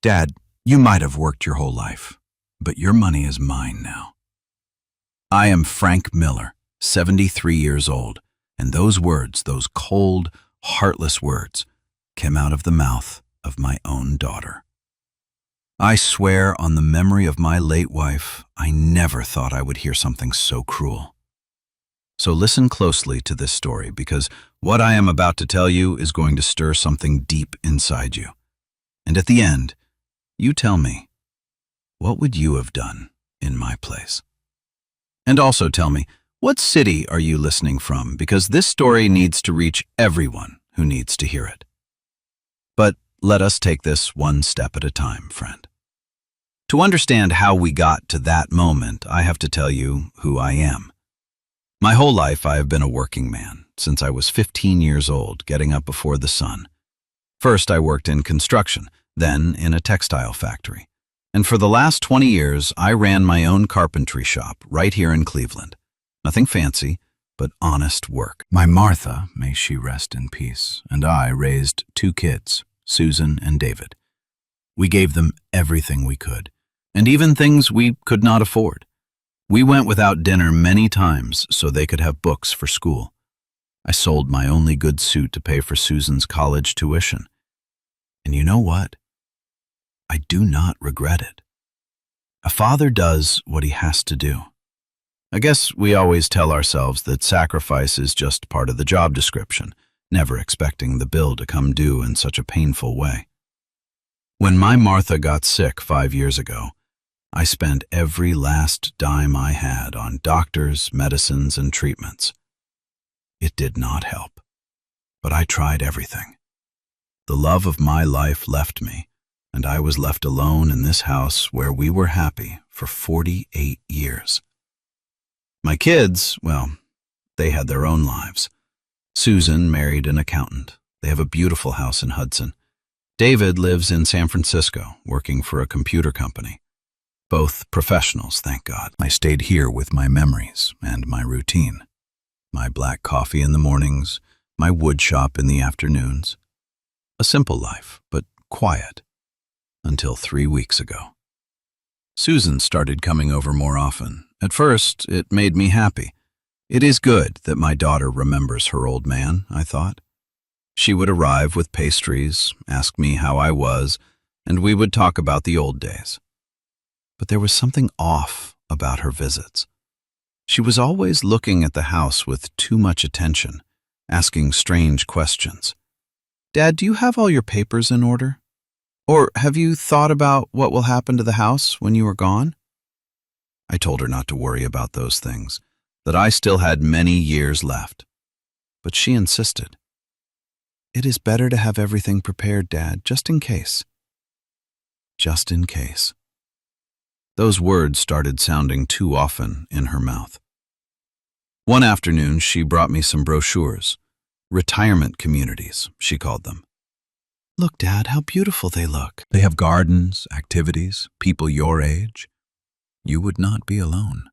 Dad, you might have worked your whole life, but your money is mine now. I am Frank Miller, 73 years old, and those words, those cold, heartless words, came out of the mouth of my own daughter. I swear on the memory of my late wife, I never thought I would hear something so cruel. So listen closely to this story, because what I am about to tell you is going to stir something deep inside you. And at the end, you tell me, what would you have done in my place? And also tell me, what city are you listening from? Because this story needs to reach everyone who needs to hear it. But let us take this one step at a time, friend. To understand how we got to that moment, I have to tell you who I am. My whole life I have been a working man, since I was 15 years old, getting up before the sun. First I worked in construction, then in a textile factory. And for the last 20 years, I ran my own carpentry shop right here in Cleveland. Nothing fancy, but honest work. My Martha, may she rest in peace, and I raised 2 kids, Susan and David. We gave them everything we could, and even things we could not afford. We went without dinner many times so they could have books for school. I sold my only good suit to pay for Susan's college tuition. And you know what? I do not regret it. A father does what he has to do. I guess we always tell ourselves that sacrifice is just part of the job description, never expecting the bill to come due in such a painful way. When my Martha got sick 5 years ago, I spent every last dime I had on doctors, medicines, and treatments. It did not help, but I tried everything. The love of my life left me, and I was left alone in this house where we were happy for 48 years. My kids, well, they had their own lives. Susan married an accountant. They have a beautiful house in Hudson. David lives in San Francisco, working for a computer company. Both professionals, thank God. I stayed here with my memories and my routine. My black coffee in the mornings, my wood shop in the afternoons. A simple life, but quiet. Until 3 weeks ago. Susan started coming over more often. At first, it made me happy. It is good that my daughter remembers her old man, I thought. She would arrive with pastries, ask me how I was, and we would talk about the old days. But there was something off about her visits. She was always looking at the house with too much attention, asking strange questions. Dad, do you have all your papers in order? Or have you thought about what will happen to the house when you are gone? I told her not to worry about those things, that I still had many years left. But she insisted. It is better to have everything prepared, Dad, just in case. Just in case. Those words started sounding too often in her mouth. One afternoon, she brought me some brochures. Retirement communities, she called them. Look, Dad, how beautiful they look. They have gardens, activities, people your age. You would not be alone.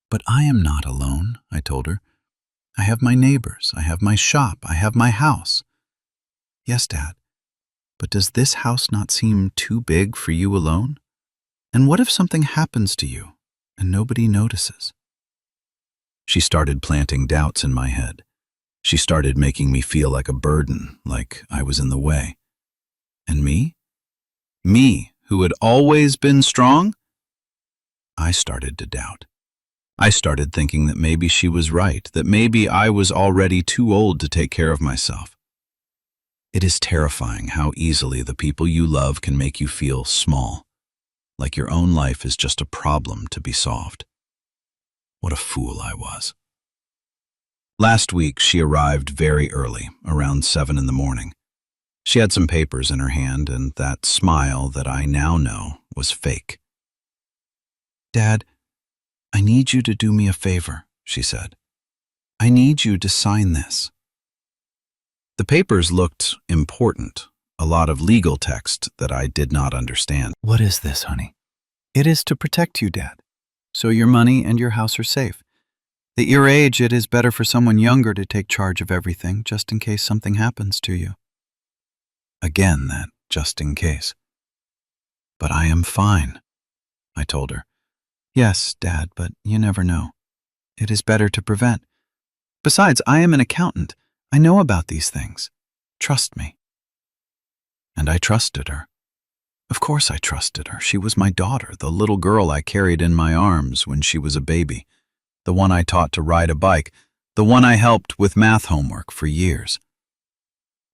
But I am not alone, I told her. I have my neighbors, I have my shop, I have my house. Yes, Dad, but does this house not seem too big for you alone? And what if something happens to you and nobody notices? She started planting doubts in my head. She started making me feel like a burden, like I was in the way. And me? Me, who had always been strong? I started to doubt. I started thinking that maybe she was right, that maybe I was already too old to take care of myself. It is terrifying how easily the people you love can make you feel small, like your own life is just a problem to be solved. What a fool I was. Last week, she arrived very early, around 7 in the morning. She had some papers in her hand, and that smile that I now know was fake. Dad, I need you to do me a favor, she said. I need you to sign this. The papers looked important, a lot of legal text that I did not understand. What is this, honey? It is to protect you, Dad, so your money and your house are safe. At your age, it is better for someone younger to take charge of everything, just in case something happens to you. Again, that just in case. But I am fine, I told her. Yes, Dad, but you never know. It is better to prevent. Besides, I am an accountant. I know about these things. Trust me. And I trusted her. Of course I trusted her. She was my daughter, the little girl I carried in my arms when she was a baby, the one I taught to ride a bike, the one I helped with math homework for years.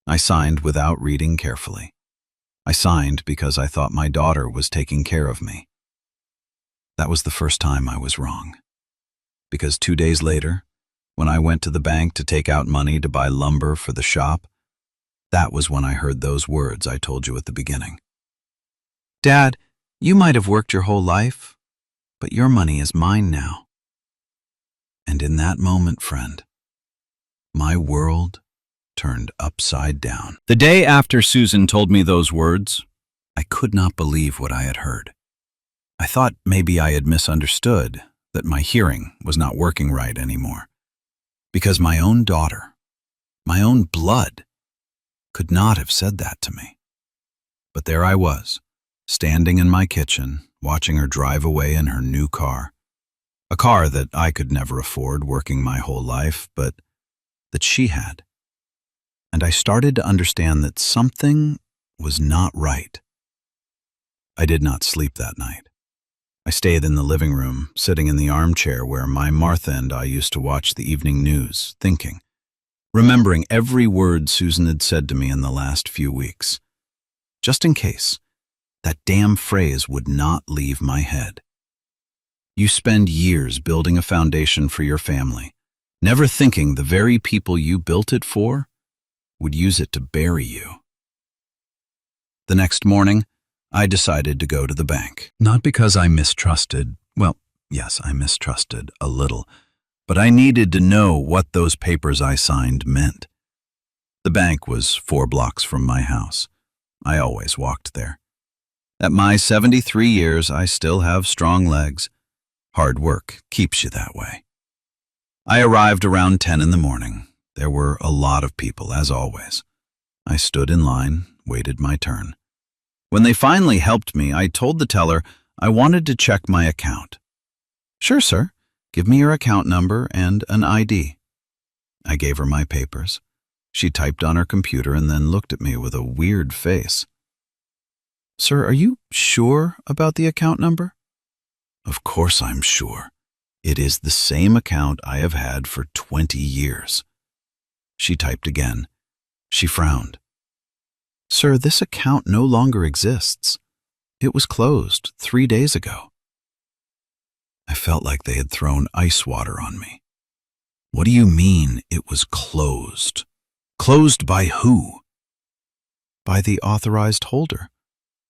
I signed without reading carefully. I signed because I thought my daughter was taking care of me. That was the first time I was wrong. Because 2 days later, when I went to the bank to take out money to buy lumber for the shop, that was when I heard those words I told you at the beginning. Dad, you might have worked your whole life, but your money is mine now. And in that moment, friend, my world turned upside down. The day after Susan told me those words, I could not believe what I had heard. I thought maybe I had misunderstood, that my hearing was not working right anymore. Because my own daughter, my own blood, could not have said that to me. But there I was, standing in my kitchen, watching her drive away in her new car. A car that I could never afford working my whole life, but that she had. And I started to understand that something was not right. I did not sleep that night. I stayed in the living room, sitting in the armchair where my Martha and I used to watch the evening news, thinking, remembering every word Susan had said to me in the last few weeks. Just in case, that damn phrase would not leave my head. You spend years building a foundation for your family, never thinking the very people you built it for would use it to bury you. The next morning, I decided to go to the bank. Not because I mistrusted, well, yes, I mistrusted a little, but I needed to know what those papers I signed meant. The bank was 4 blocks from my house. I always walked there. At my 73 years, I still have strong legs. Hard work keeps you that way. I arrived around 10 in the morning. There were a lot of people, as always. I stood in line, waited my turn. When they finally helped me, I told the teller I wanted to check my account. Sure, sir. Give me your account number and an ID. I gave her my papers. She typed on her computer and then looked at me with a weird face. Sir, are you sure about the account number? Of course I'm sure. It is the same account I have had for 20 years. She typed again. She frowned. Sir, this account no longer exists. It was closed 3 days ago. I felt like they had thrown ice water on me. What do you mean it was closed? Closed by who? By the authorized holder,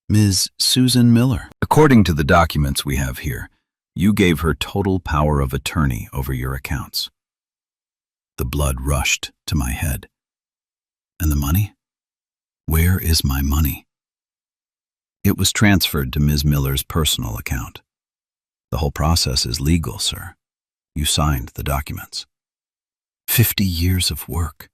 Ms. Susan Miller. According to the documents we have here, you gave her total power of attorney over your accounts. The blood rushed to my head. And the money? Where is my money? It was transferred to Ms. Miller's personal account. The whole process is legal, sir. You signed the documents. 50 years of work.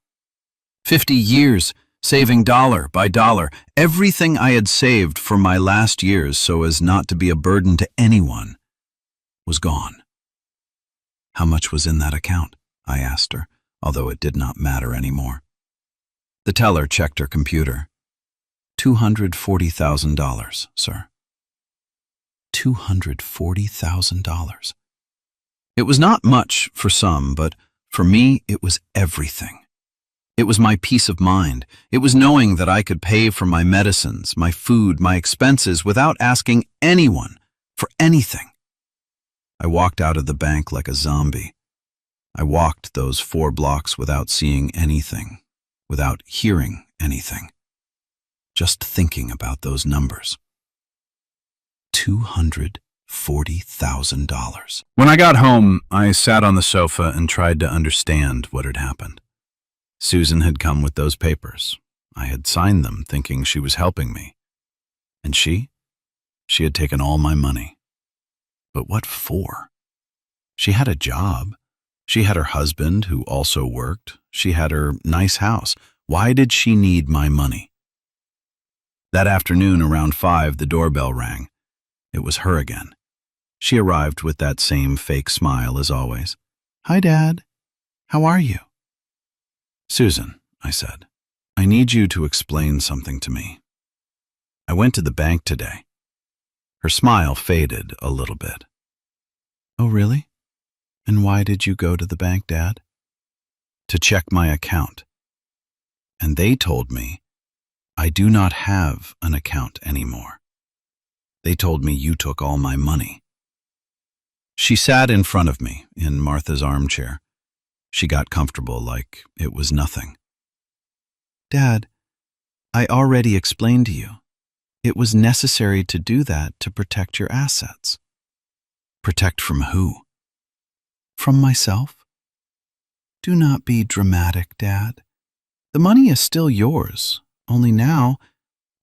50 years, saving dollar by dollar, everything I had saved for my last years so as not to be a burden to anyone, was gone. How much was in that account? I asked her, although it did not matter anymore. The teller checked her computer. $240,000, sir. $240,000. It was not much for some, but for me it was everything. It was my peace of mind. It was knowing that I could pay for my medicines, my food, my expenses without asking anyone for anything. I walked out of the bank like a zombie. I walked those 4 blocks without seeing anything, without hearing anything, just thinking about those numbers. $240,000. When I got home, I sat on the sofa and tried to understand what had happened. Susan had come with those papers. I had signed them thinking she was helping me. And she had taken all my money. But what for? She had a job. She had her husband who also worked. She had her nice house. Why did she need my money? That afternoon around 5, the doorbell rang. It was her again. She arrived with that same fake smile as always. "Hi, Dad. How are you?" "Susan," I said, "I need you to explain something to me. I went to the bank today." Her smile faded a little bit. "Oh, really? And why did you go to the bank, Dad?" "To check my account. And they told me I do not have an account anymore. They told me you took all my money." She sat in front of me in Martha's armchair. She got comfortable like it was nothing. "Dad, I already explained to you. It was necessary to do that to protect your assets." "Protect from who?" "From myself." "Do not be dramatic, Dad. The money is still yours, only now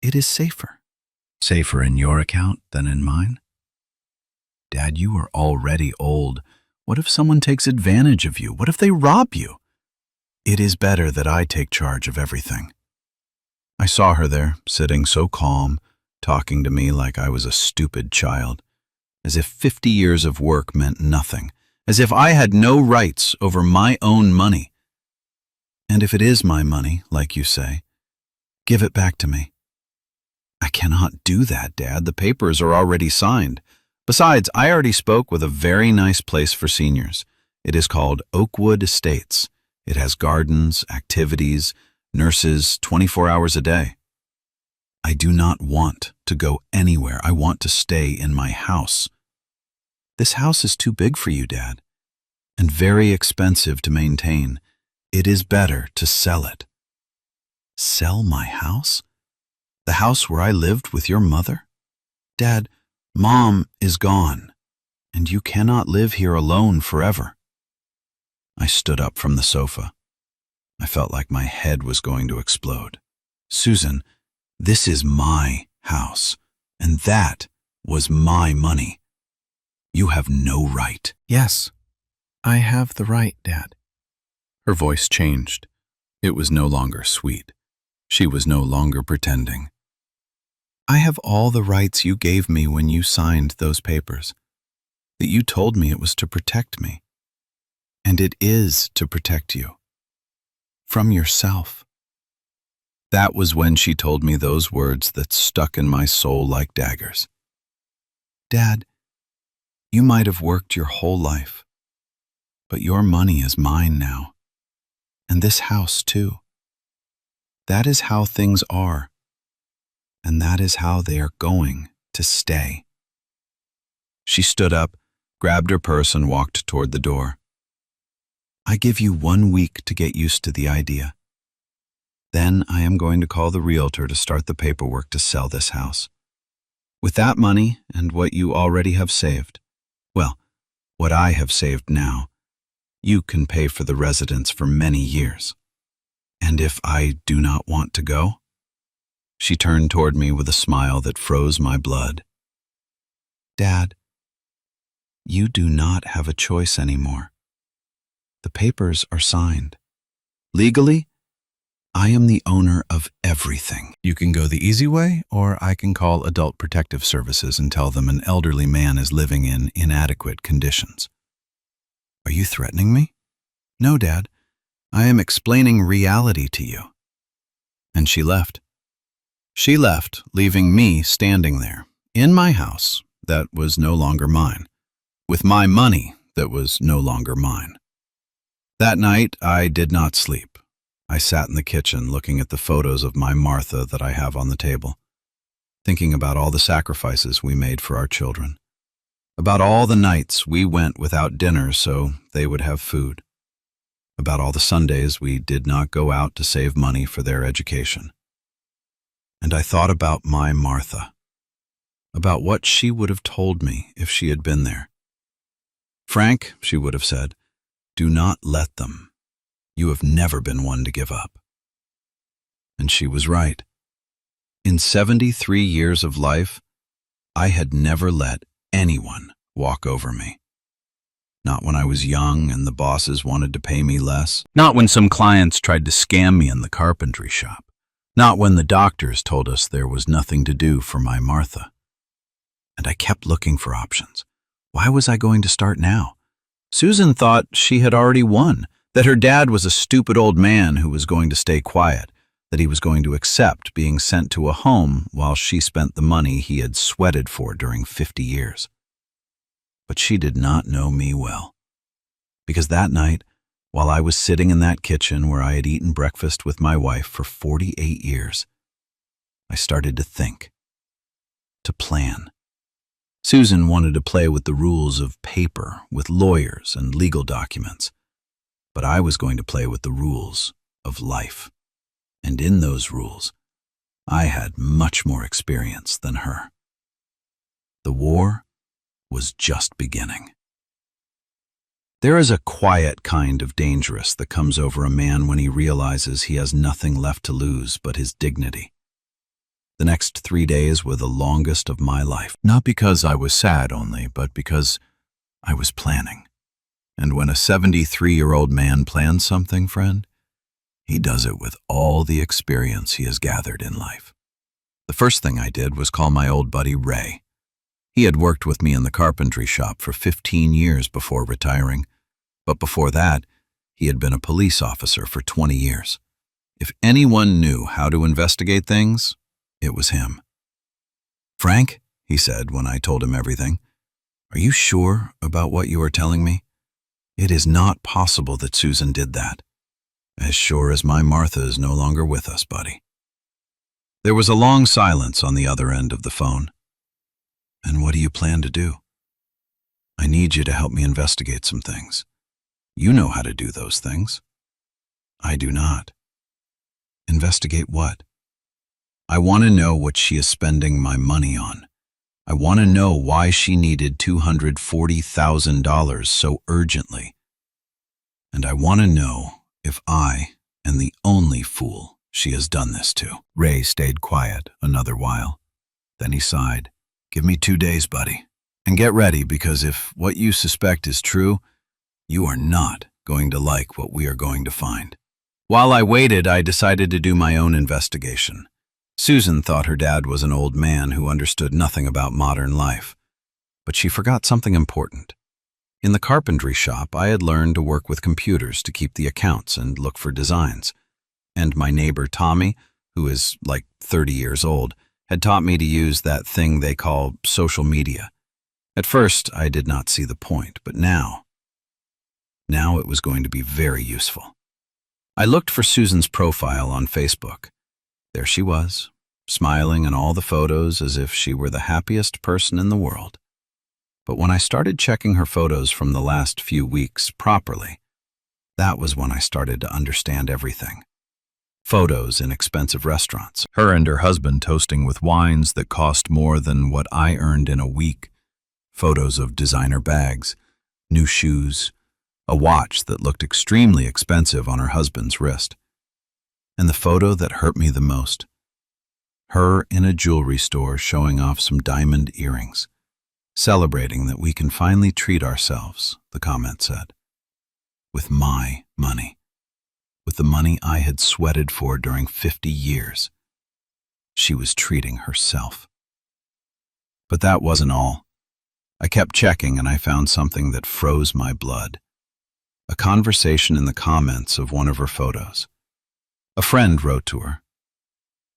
it is safer." "Safer in your account than in mine?" "Dad, you are already old. What if someone takes advantage of you? What if they rob you? It is better that I take charge of everything." I saw her there, sitting so calm, talking to me like I was a stupid child, as if 50 years of work meant nothing, as if I had no rights over my own money. "And if it is my money, like you say, give it back to me." "I cannot do that, Dad. The papers are already signed. Besides, I already spoke with a very nice place for seniors. It is called Oakwood Estates. It has gardens, activities, nurses 24 hours a day. I do not want to go anywhere. I want to stay in my house." "This house is too big for you, Dad, and very expensive to maintain. It is better to sell it." "Sell my house? The house where I lived with your mother? Dad, Mom is gone, and you cannot live here alone forever." I stood up from the sofa. I felt like my head was going to explode. "Susan, this is my house, and that was my money. You have no right." "Yes, I have the right, Dad." Her voice changed. It was no longer sweet. She was no longer pretending. "I have all the rights you gave me when you signed those papers, that you told me it was to protect me. And it is to protect you. From yourself." That was when she told me those words that stuck in my soul like daggers. "Dad, you might have worked your whole life, but your money is mine now, and this house too. That is how things are, and that is how they are going to stay." She stood up, grabbed her purse, and walked toward the door. "I give you 1 week to get used to the idea. Then I am going to call the realtor to start the paperwork to sell this house. With that money and what you already have saved, well, what I have saved now, you can pay for the residence for many years. And if I do not want to go?" She turned toward me with a smile that froze my blood. "Dad, you do not have a choice anymore. The papers are signed. Legally, I am the owner of everything. You can go the easy way, or I can call Adult Protective Services and tell them an elderly man is living in inadequate conditions." "Are you threatening me?" "No, Dad. I am explaining reality to you." And she left. She left, leaving me standing there, in my house that was no longer mine, with my money that was no longer mine. That night, I did not sleep. I sat in the kitchen looking at the photos of my Martha that I have on the table, thinking about all the sacrifices we made for our children, about all the nights we went without dinner so they would have food, about all the Sundays we did not go out to save money for their education. And I thought about my Martha, about what she would have told me if she had been there. "Frank," she would have said, "do not let them. You have never been one to give up." And she was right. In 73 years of life, I had never let anyone walk over me. Not when I was young and the bosses wanted to pay me less. Not when some clients tried to scam me in the carpentry shop. Not when the doctors told us there was nothing to do for my Martha. And I kept looking for options. Why was I going to start now? Susan thought she had already won, that her dad was a stupid old man who was going to stay quiet, that he was going to accept being sent to a home while she spent the money he had sweated for during 50 years. But she did not know me well. Because that night, while I was sitting in that kitchen where I had eaten breakfast with my wife for 48 years, I started to think, to plan. Susan wanted to play with the rules of paper, with lawyers and legal documents. But I was going to play with the rules of life. And in those rules, I had much more experience than her. The war was just beginning. There is a quiet kind of dangerous that comes over a man when he realizes he has nothing left to lose but his dignity. The next 3 days were the longest of my life, not because I was sad only, but because I was planning. And when a 73-year-old man plans something, friend, he does it with all the experience he has gathered in life. The first thing I did was call my old buddy Ray. He had worked with me in the carpentry shop for 15 years before retiring, but before that, he had been a police officer for 20 years. If anyone knew how to investigate things, it was him. "Frank," he said when I told him everything, "are you sure about what you are telling me? It is not possible that Susan did that. As sure as my Martha is no longer with us, buddy." There was a long silence on the other end of the phone. "And what do you plan to do?" "I need you to help me investigate some things. You know how to do those things." "I do not." "Investigate what?" "I want to know what she is spending my money on. I want to know why she needed $240,000 so urgently. And I want to know if I am the only fool she has done this to." Ray stayed quiet another while. Then he sighed. "Give me 2 days, buddy. And get ready, because if what you suspect is true, you are not going to like what we are going to find." While I waited, I decided to do my own investigation. Susan thought her dad was an old man who understood nothing about modern life. But she forgot something important. In the carpentry shop, I had learned to work with computers to keep the accounts and look for designs. And my neighbor Tommy, who is like 30 years old, had taught me to use that thing they call social media. At first, I did not see the point, but now it was going to be very useful. I looked for Susan's profile on Facebook. There she was, smiling in all the photos as if she were the happiest person in the world. But when I started checking her photos from the last few weeks properly, that was when I started to understand everything. Photos in expensive restaurants, her and her husband toasting with wines that cost more than what I earned in a week, photos of designer bags, new shoes, a watch that looked extremely expensive on her husband's wrist. And the photo that hurt me the most, her in a jewelry store showing off some diamond earrings, celebrating that we can finally treat ourselves, the comment said. With my money. With the money I had sweated for during 50 years. She was treating herself. But that wasn't all. I kept checking and I found something that froze my blood. A conversation in the comments of one of her photos. A friend wrote to her,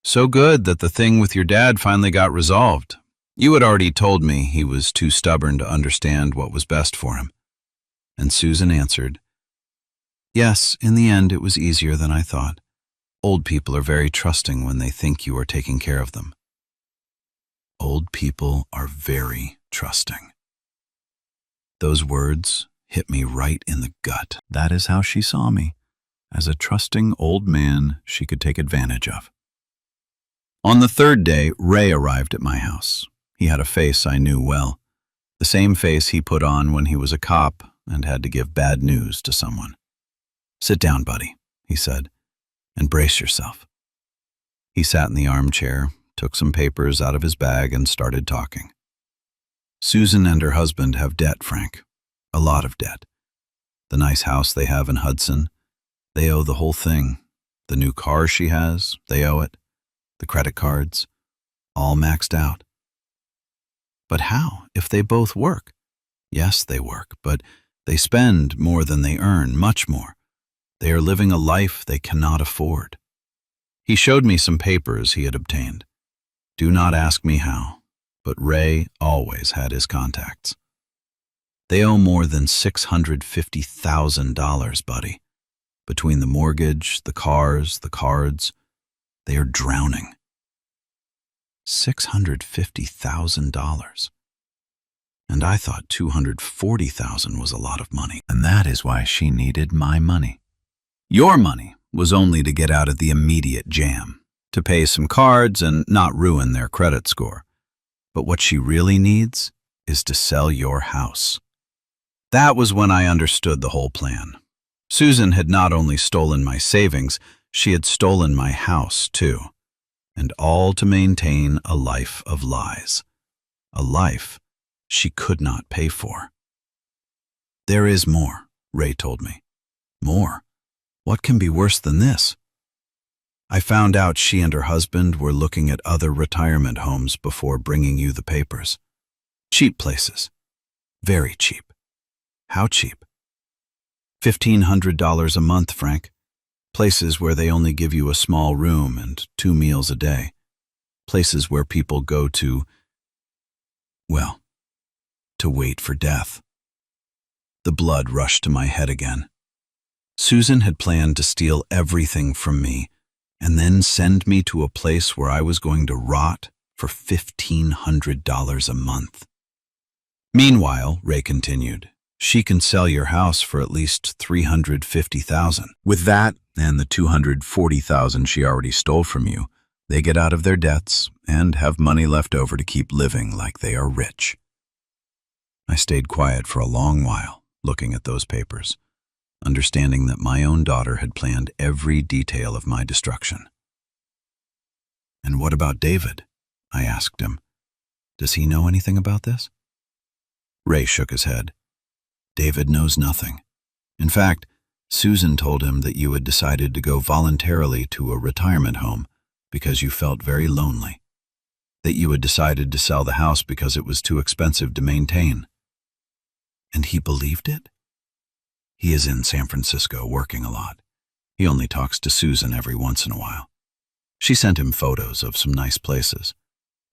"So good that the thing with your dad finally got resolved. You had already told me he was too stubborn to understand what was best for him." And Susan answered, "Yes, in the end it was easier than I thought. Old people are very trusting when they think you are taking care of them." Old people are very trusting. Those words hit me right in the gut. That is how she saw me, as a trusting old man she could take advantage of. On the third day, Ray arrived at my house. He had a face I knew well, the same face he put on when he was a cop and had to give bad news to someone. "Sit down, buddy," he said, "and brace yourself." He sat in the armchair, took some papers out of his bag, and started talking. "Susan and her husband have debt, Frank. A lot of debt. The nice house they have in Hudson, they owe the whole thing. The new car she has, they owe it. the credit cards, all maxed out. But how, if they both work? Yes, they work, but they spend more than they earn, much more. They are living a life they cannot afford. He showed me some papers he had obtained. Do not ask me how, but Ray always had his contacts. They owe more than $650,000, buddy. Between the mortgage, the cars, the cards, they are drowning. $650,000. And I thought $240,000 was a lot of money, and that is why she needed my money. Your money was only to get out of the immediate jam, to pay some cards and not ruin their credit score. But what she really needs is to sell your house. That was when I understood the whole plan. Susan had not only stolen my savings, she had stolen my house too. And all to maintain a life of lies. A life she could not pay for. There is more, Ray told me. More? What can be worse than this? I found out she and her husband were looking at other retirement homes before bringing you the papers. Cheap places. Very cheap. How cheap? $1,500 a month, Frank. Places where they only give you a small room and 2 meals a day. Places where people go to, well, to wait for death. The blood rushed to my head again. Susan had planned to steal everything from me and then send me to a place where I was going to rot for $1,500 a month. Meanwhile, Ray continued, she can sell your house for at least $350,000. With that and the $240,000 she already stole from you, they get out of their debts and have money left over to keep living like they are rich. I stayed quiet for a long while, looking at those papers, understanding that my own daughter had planned every detail of my destruction. And what about David? I asked him. Does he know anything about this? Ray shook his head. David knows nothing. In fact, Susan told him that you had decided to go voluntarily to a retirement home because you felt very lonely, that you had decided to sell the house because it was too expensive to maintain. And he believed it? He is in San Francisco working a lot. He only talks to Susan every once in a while. She sent him photos of some nice places.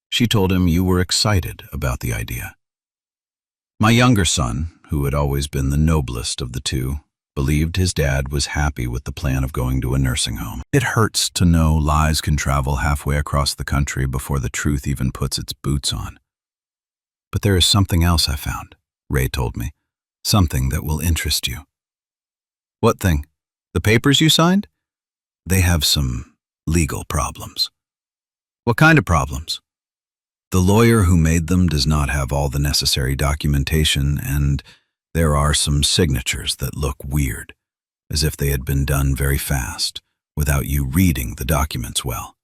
She told him you were excited about the idea. My younger son, who had always been the noblest of the two, believed his dad was happy with the plan of going to a nursing home. It hurts to know lies can travel halfway across the country before the truth even puts its boots on. But there is something else I found, Ray told me. Something that will interest you. What thing? The papers you signed? They have some legal problems. What kind of problems? The lawyer who made them does not have all the necessary documentation, and there are some signatures that look weird, as if they had been done very fast, without you reading the documents well.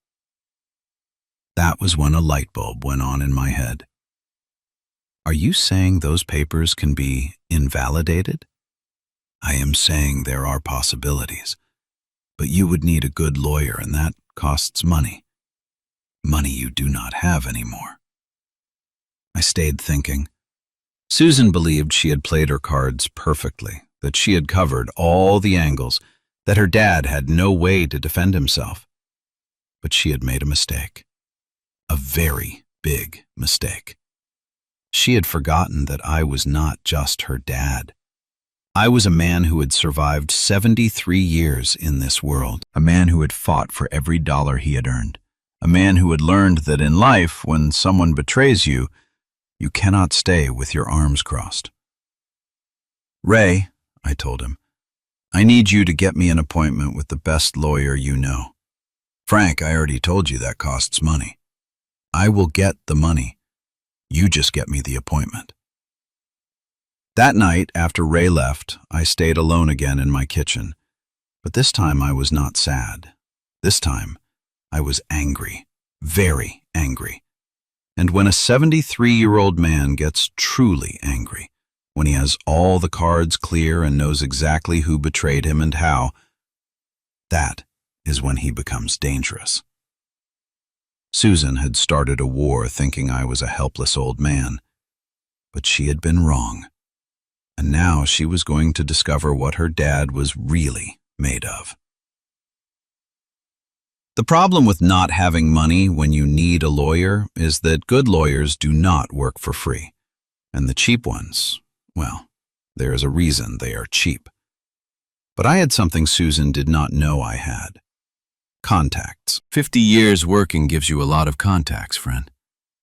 That was when a light bulb went on in my head. Are you saying those papers can be invalidated? I am saying there are possibilities, but you would need a good lawyer, and that costs money. Money you do not have anymore. I stayed thinking. Susan believed she had played her cards perfectly, that she had covered all the angles, that her dad had no way to defend himself. But she had made a mistake. A very big mistake. She had forgotten that I was not just her dad. I was a man who had survived 73 years in this world, a man who had fought for every dollar he had earned, a man who had learned that in life, when someone betrays you, you cannot stay with your arms crossed. Ray, I told him, I need you to get me an appointment with the best lawyer you know. Frank, I already told you that costs money. I will get the money. You just get me the appointment. That night, after Ray left, I stayed alone again in my kitchen. But this time I was not sad. This time I was angry, very angry. And when a 73-year-old man gets truly angry, when he has all the cards clear and knows exactly who betrayed him and how, that is when he becomes dangerous. Susan had started a war thinking I was a helpless old man. But she had been wrong. And now she was going to discover what her dad was really made of. The problem with not having money when you need a lawyer is that good lawyers do not work for free. And the cheap ones, well, there is a reason they are cheap. But I had something Susan did not know I had. Contacts. 50 years working gives you a lot of contacts, friend.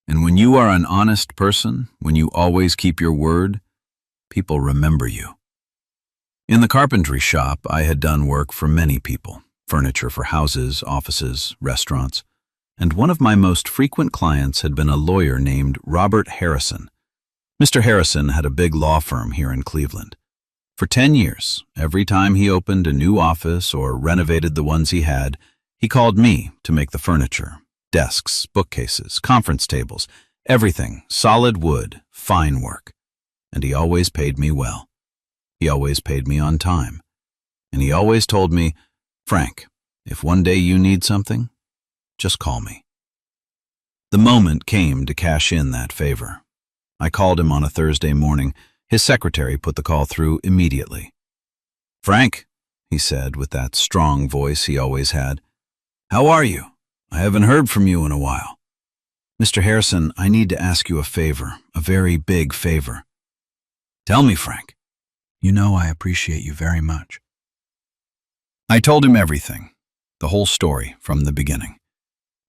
And when you are an honest person, when you always keep your word, people remember you. In the carpentry shop, I had done work for many people, furniture for houses, offices, restaurants, and one of my most frequent clients had been a lawyer named Robert Harrison. Mr. Harrison had a big law firm here in Cleveland. For 10 years, every time he opened a new office or renovated the ones he had, he called me to make the furniture, desks, bookcases, conference tables, everything, solid wood, fine work. And he always paid me well. He always paid me on time. And he always told me, "Frank, if one day you need something, just call me." The moment came to cash in that favor. I called him on a Thursday morning. His secretary put the call through immediately. "Frank," he said with that strong voice he always had, "how are you? I haven't heard from you in a while." "Mr. Harrison, I need to ask you a favor, a very big favor." "Tell me, Frank. You know I appreciate you very much." I told him everything, the whole story from the beginning.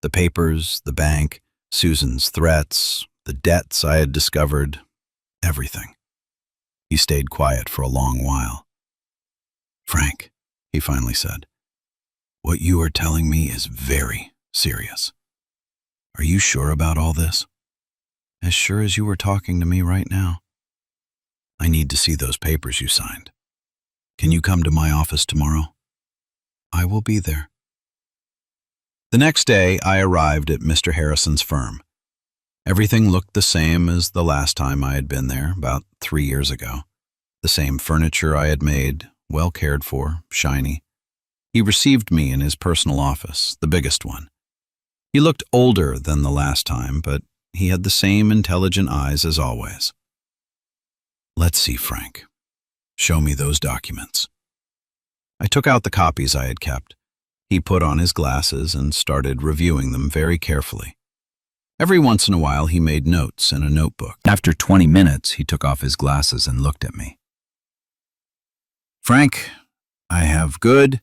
The papers, the bank, Susan's threats, the debts I had discovered, everything. He stayed quiet for a long while. "Frank," he finally said, "what you are telling me is very serious. Are you sure about all this? As sure as you were talking to me right now? I need to see those papers you signed. Can you come to my office tomorrow? I will be there." The next day, I arrived at Mr. Harrison's firm. Everything looked the same as the last time I had been there, about 3 years ago. The same furniture I had made, well cared for, shiny. He received me in his personal office, the biggest one. He looked older than the last time, but he had the same intelligent eyes as always. "Let's see, Frank. Show me those documents." I took out the copies I had kept. He put on his glasses and started reviewing them very carefully. Every once in a while, he made notes in a notebook. After 20 minutes, he took off his glasses and looked at me. "Frank, I have good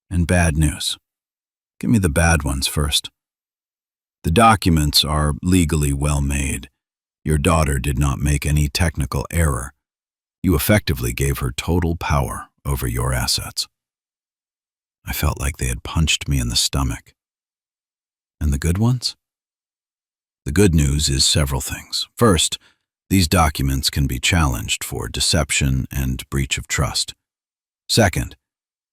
and bad news. Give me the bad ones first. The documents are legally well made. Your daughter did not make any technical error. You effectively gave her total power over your assets." I felt like they had punched me in the stomach. "And the good ones?" "The good news is several things. First, these documents can be challenged for deception and breach of trust. Second,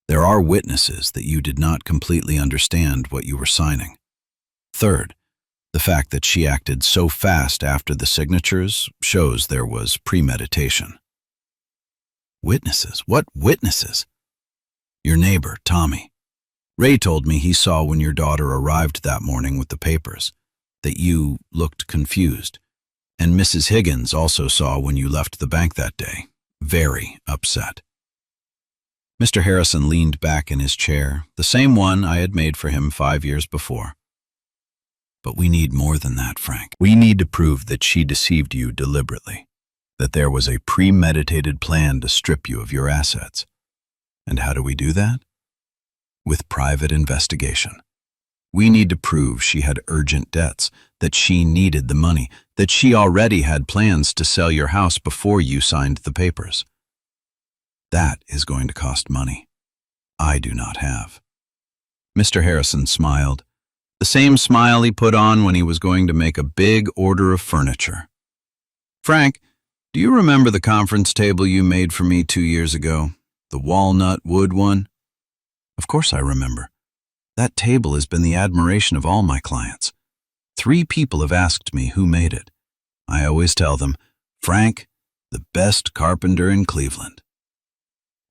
there are witnesses that you did not completely understand what you were signing. Third, the fact that she acted so fast after the signatures shows there was premeditation." "Witnesses? What witnesses?" "Your neighbor, Tommy. Ray told me he saw when your daughter arrived that morning with the papers, that you looked confused. And Mrs. Higgins also saw when you left the bank that day, very upset." Mr. Harrison leaned back in his chair, the same one I had made for him 5 years before. "But we need more than that, Frank. We need to prove that she deceived you deliberately, that there was a premeditated plan to strip you of your assets. And how do we do that? With private investigation. We need to prove she had urgent debts, that she needed the money, that she already had plans to sell your house before you signed the papers. That is going to cost money I do not have." Mr. Harrison smiled, the same smile he put on when he was going to make a big order of furniture. "Frank, do you remember the conference table you made for me 2 years ago? The walnut wood one?" "Of course I remember. That table has been the admiration of all my clients. 3 people have asked me who made it. I always tell them, Frank, the best carpenter in Cleveland."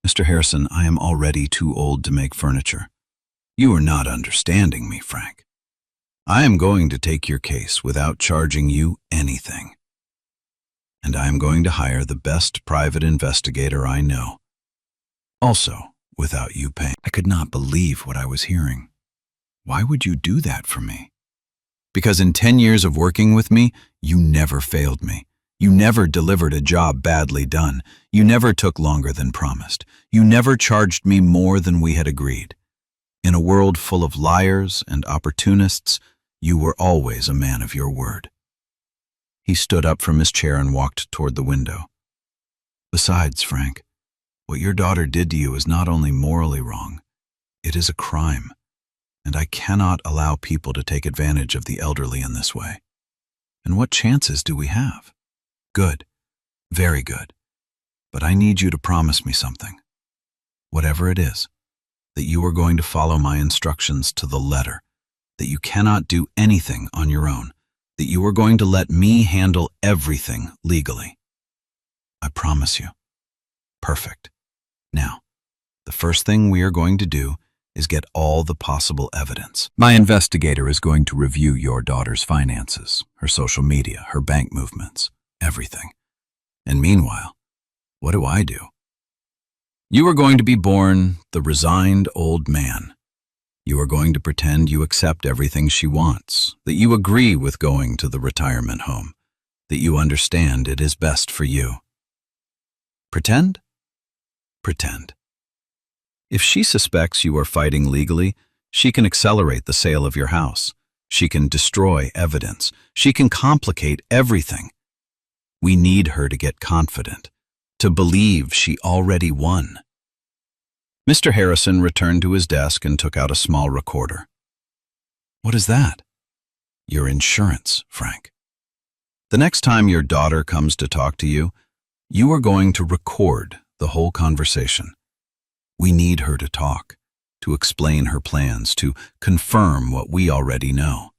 "Mr. Harrison, I am already too old to make furniture. You are not understanding me, Frank. I am going to take your case without charging you anything. And I am going to hire the best private investigator I know. Also, without you paying. I could not believe what I was hearing. Why would you do that for me? Because in 10 years of working with me, you never failed me. You never delivered a job badly done. You never took longer than promised. You never charged me more than we had agreed. In a world full of liars and opportunists, you were always a man of your word. He stood up from his chair and walked toward the window. Besides, Frank, what your daughter did to you is not only morally wrong, it is a crime, and I cannot allow people to take advantage of the elderly in this way. And what chances do we have? Good, very good, but I need you to promise me something, whatever it is, that you are going to follow my instructions to the letter, that you cannot do anything on your own, that you are going to let me handle everything legally. I promise you. Perfect. Now, the first thing we are going to do is get all the possible evidence. My investigator is going to review your daughter's finances, her social media, her bank movements, everything. And meanwhile, what do? You are going to be born the resigned old man. You are going to pretend you accept everything she wants, that you agree with going to the retirement home, that you understand it is best for you. Pretend? Pretend. If she suspects you are fighting legally, she can accelerate the sale of your house. She can destroy evidence. She can complicate everything. We need her to get confident, to believe she already won. Mr. Harrison returned to his desk and took out a small recorder. What is that? Your insurance, Frank. The next time your daughter comes to talk to you, you are going to record the whole conversation. We need her to talk, to explain her plans, to confirm what we already know.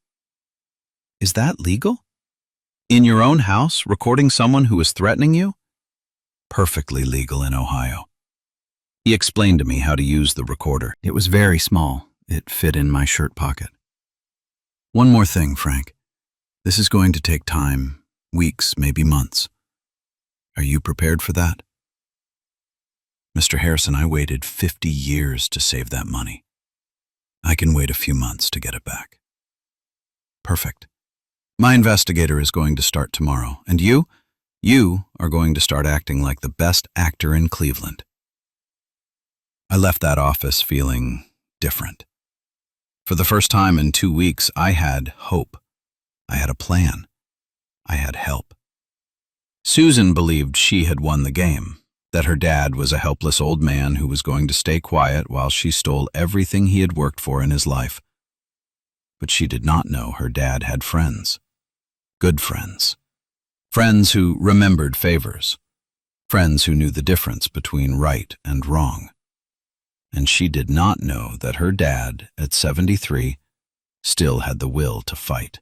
Is that legal? In your own house, recording someone who is threatening you? Perfectly legal in Ohio. He explained to me how to use the recorder. It was very small. It fit in my shirt pocket. One more thing, Frank. This is going to take time, weeks, maybe months. Are you prepared for that? Mr. Harrison, I waited 50 years to save that money. I can wait a few months to get it back. Perfect. My investigator is going to start tomorrow, and you are going to start acting like the best actor in Cleveland. I left that office feeling different. For the first time in 2 weeks, I had hope. I had a plan. I had help. Susan believed she had won the game, that her dad was a helpless old man who was going to stay quiet while she stole everything he had worked for in his life. But she did not know her dad had friends. Good friends. Friends who remembered favors. Friends who knew the difference between right and wrong. And she did not know that her dad, at 73, still had the will to fight.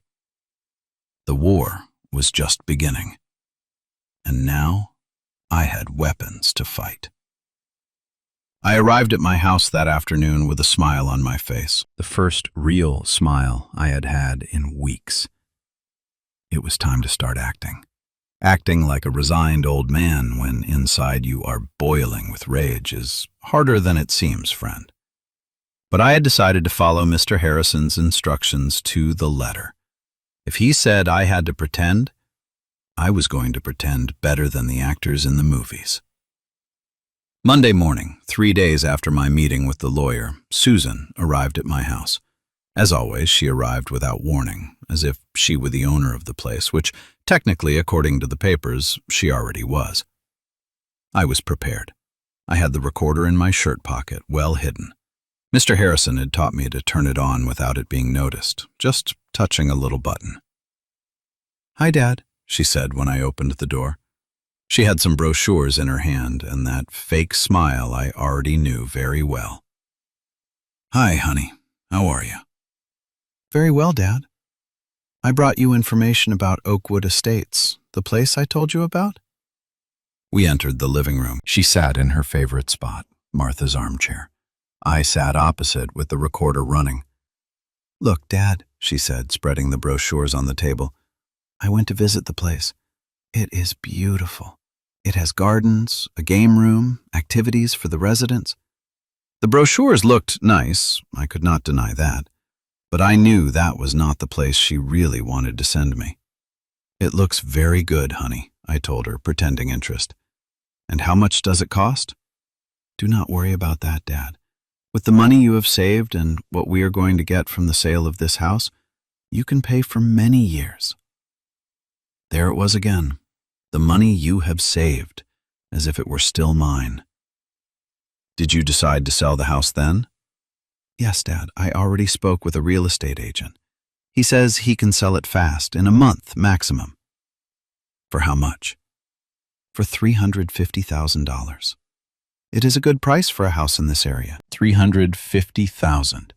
The war was just beginning. And now I had weapons to fight. I arrived at my house that afternoon with a smile on my face, the first real smile I had had in weeks. It was time to start acting. Acting like a resigned old man when inside you are boiling with rage is harder than it seems, friend. But I had decided to follow Mr. Harrison's instructions to the letter. If he said I had to pretend, I was going to pretend better than the actors in the movies. Monday morning, 3 days after my meeting with the lawyer, Susan arrived at my house. As always, she arrived without warning, as if she were the owner of the place, which technically, according to the papers, she already was. I was prepared. I had the recorder in my shirt pocket, well hidden. Mr. Harrison had taught me to turn it on without it being noticed, just touching a little button. "Hi, Dad," she said when I opened the door. She had some brochures in her hand and that fake smile I already knew very well. "Hi, honey. How are you?" "Very well, Dad. I brought you information about Oakwood Estates, the place I told you about." We entered the living room. She sat in her favorite spot, Martha's armchair. I sat opposite with the recorder running. Look, Dad, she said, spreading the brochures on the table. I went to visit the place. It is beautiful. It has gardens, a game room, activities for the residents. The brochures looked nice, I could not deny that, but I knew that was not the place she really wanted to send me. It looks very good, honey, I told her, pretending interest. And how much does it cost? Do not worry about that, Dad. With the money you have saved and what we are going to get from the sale of this house, you can pay for many years. There it was again, the money you have saved, as if it were still mine. Did you decide to sell the house then? Yes, Dad, I already spoke with a real estate agent. He says he can sell it fast, in a month maximum. For how much? For $350,000. It is a good price for a house in this area. $350,000.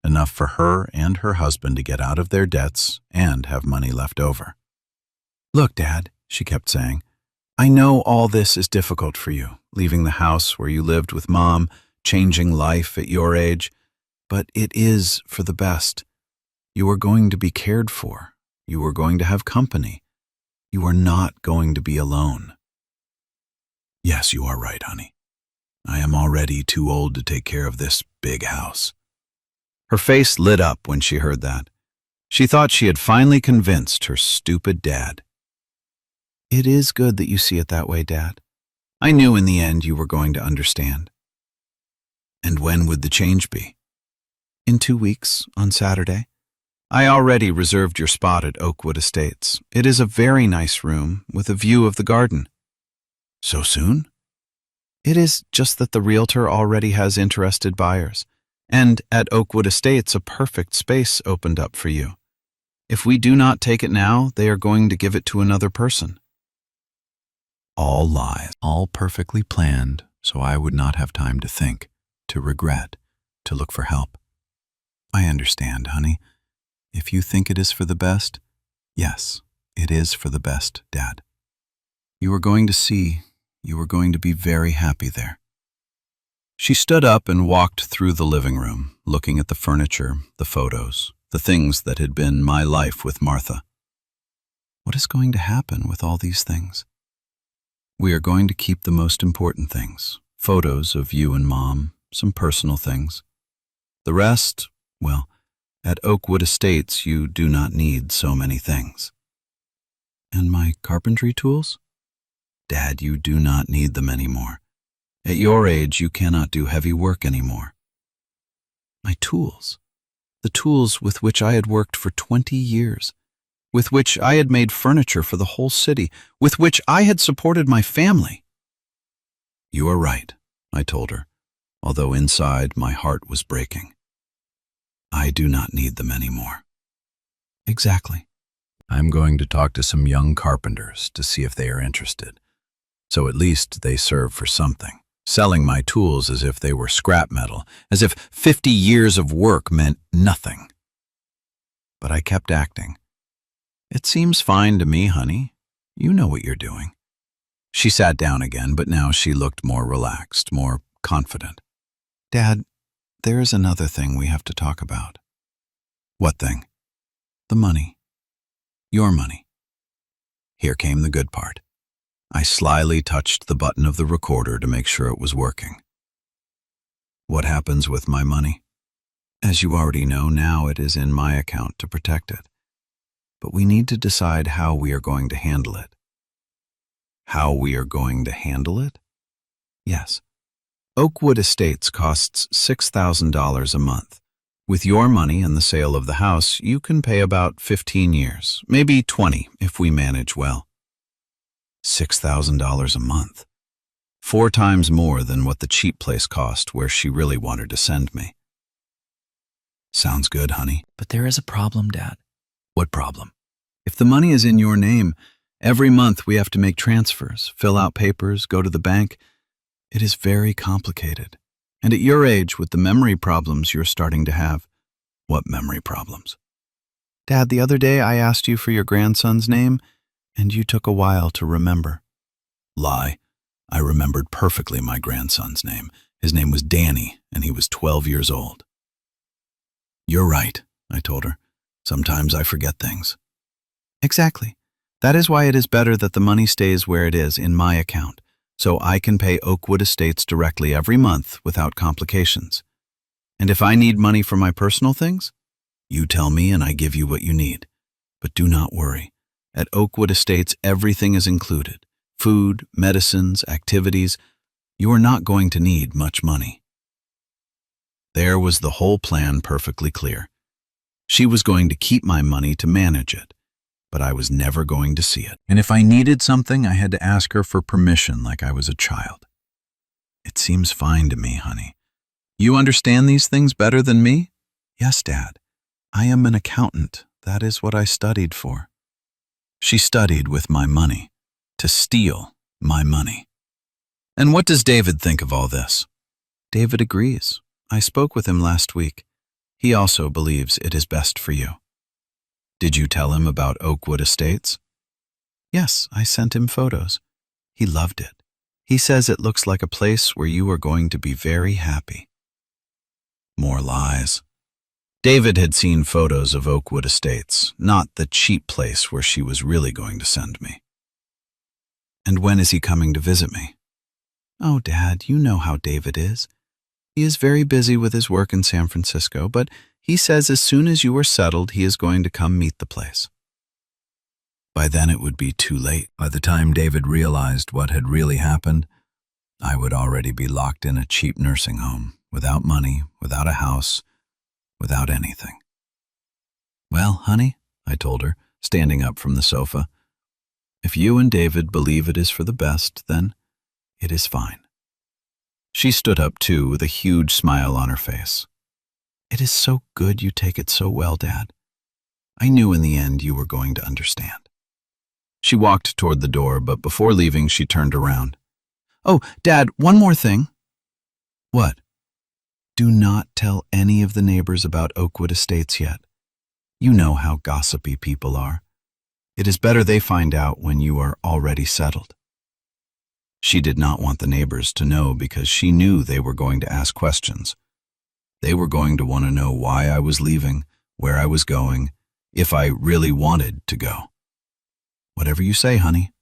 Enough for her and her husband to get out of their debts and have money left over. Look, Dad, she kept saying, I know all this is difficult for you, leaving the house where you lived with Mom, changing life at your age, but it is for the best. You are going to be cared for. You are going to have company. You are not going to be alone. Yes, you are right, honey. I am already too old to take care of this big house. Her face lit up when she heard that. She thought she had finally convinced her stupid dad. It is good that you see it that way, Dad. I knew in the end you were going to understand. And when would the change be? In 2 weeks, on Saturday. I already reserved your spot at Oakwood Estates. It is a very nice room with a view of the garden. So soon? It is just that the realtor already has interested buyers, and at Oakwood Estates a perfect space opened up for you. If we do not take it now, they are going to give it to another person. All lies, all perfectly planned, so I would not have time to think, to regret, to look for help. I understand, honey. If you think it is for the best, yes, it is for the best, Dad. You are going to see. You are going to be very happy there. She stood up and walked through the living room, looking at the furniture, the photos, the things that had been my life with Martha. What is going to happen with all these things? We are going to keep the most important things, photos of you and Mom, some personal things. The rest, well, at Oakwood Estates you do not need so many things. And my carpentry tools? Dad, you do not need them anymore. At your age, you cannot do heavy work anymore. My tools, the tools with which I had worked for 20 years, with which I had made furniture for the whole city, with which I had supported my family. You are right, I told her, although inside my heart was breaking. I do not need them anymore. Exactly. I'm going to talk to some young carpenters to see if they are interested. So at least they serve for something, selling my tools as if they were scrap metal, as if 50 years of work meant nothing. But I kept acting. It seems fine to me, honey. You know what you're doing. She sat down again, but now she looked more relaxed, more confident. Dad, there is another thing we have to talk about. What thing? The money. Your money. Here came the good part. I slyly touched the button of the recorder to make sure it was working. What happens with my money? As you already know, now it is in my account to protect it. But we need to decide how we are going to handle it. How we are going to handle it? Yes. Oakwood Estates costs $6,000 a month. With your money and the sale of the house, you can pay about 15 years, maybe 20 if we manage well. $6,000 a month. 4 times more than what the cheap place cost where she really wanted to send me. Sounds good, honey. But there is a problem, Dad. What problem? If the money is in your name, every month we have to make transfers, fill out papers, go to the bank. It is very complicated. And at your age, with the memory problems you're starting to have. What memory problems? Dad, the other day I asked you for your grandson's name, and you took a while to remember. Lie. I remembered perfectly my grandson's name. His name was Danny, and he was 12 years old. You're right. I told her. Sometimes I forget things. Exactly. That is why it is better that the money stays where it is in my account, so I can pay Oakwood Estates directly every month without complications. And if I need money for my personal things, you tell me and I give you what you need. But do not worry. At Oakwood Estates, everything is included. Food, medicines, activities. You are not going to need much money. There was the whole plan perfectly clear. She was going to keep my money to manage it, but I was never going to see it. And if I needed something, I had to ask her for permission like I was a child. It seems fine to me, honey. You understand these things better than me? Yes, Dad. I am an accountant. That is what I studied for. She studied with my money, to steal my money. And what does David think of all this? David agrees. I spoke with him last week. He also believes it is best for you. Did you tell him about Oakwood Estates? Yes, I sent him photos. He loved it. He says it looks like a place where you are going to be very happy. More lies. David had seen photos of Oakwood Estates, not the cheap place where she was really going to send me. And when is he coming to visit me? Oh, Dad, you know how David is. He is very busy with his work in San Francisco, but he says as soon as you are settled, he is going to come meet the place. By then it would be too late. By the time David realized what had really happened, I would already be locked in a cheap nursing home, without money, without a house, without anything. Well, honey, I told her, standing up from the sofa, if you and David believe it is for the best, then it is fine. She stood up too, with a huge smile on her face. It is so good you take it so well, Dad. I knew in the end you were going to understand. She walked toward the door, but before leaving, she turned around. Oh, Dad, one more thing. What? Do not tell any of the neighbors about Oakwood Estates yet. You know how gossipy people are. It is better they find out when you are already settled. She did not want the neighbors to know because she knew they were going to ask questions. They were going to want to know why I was leaving, where I was going, if I really wanted to go. Whatever you say, honey.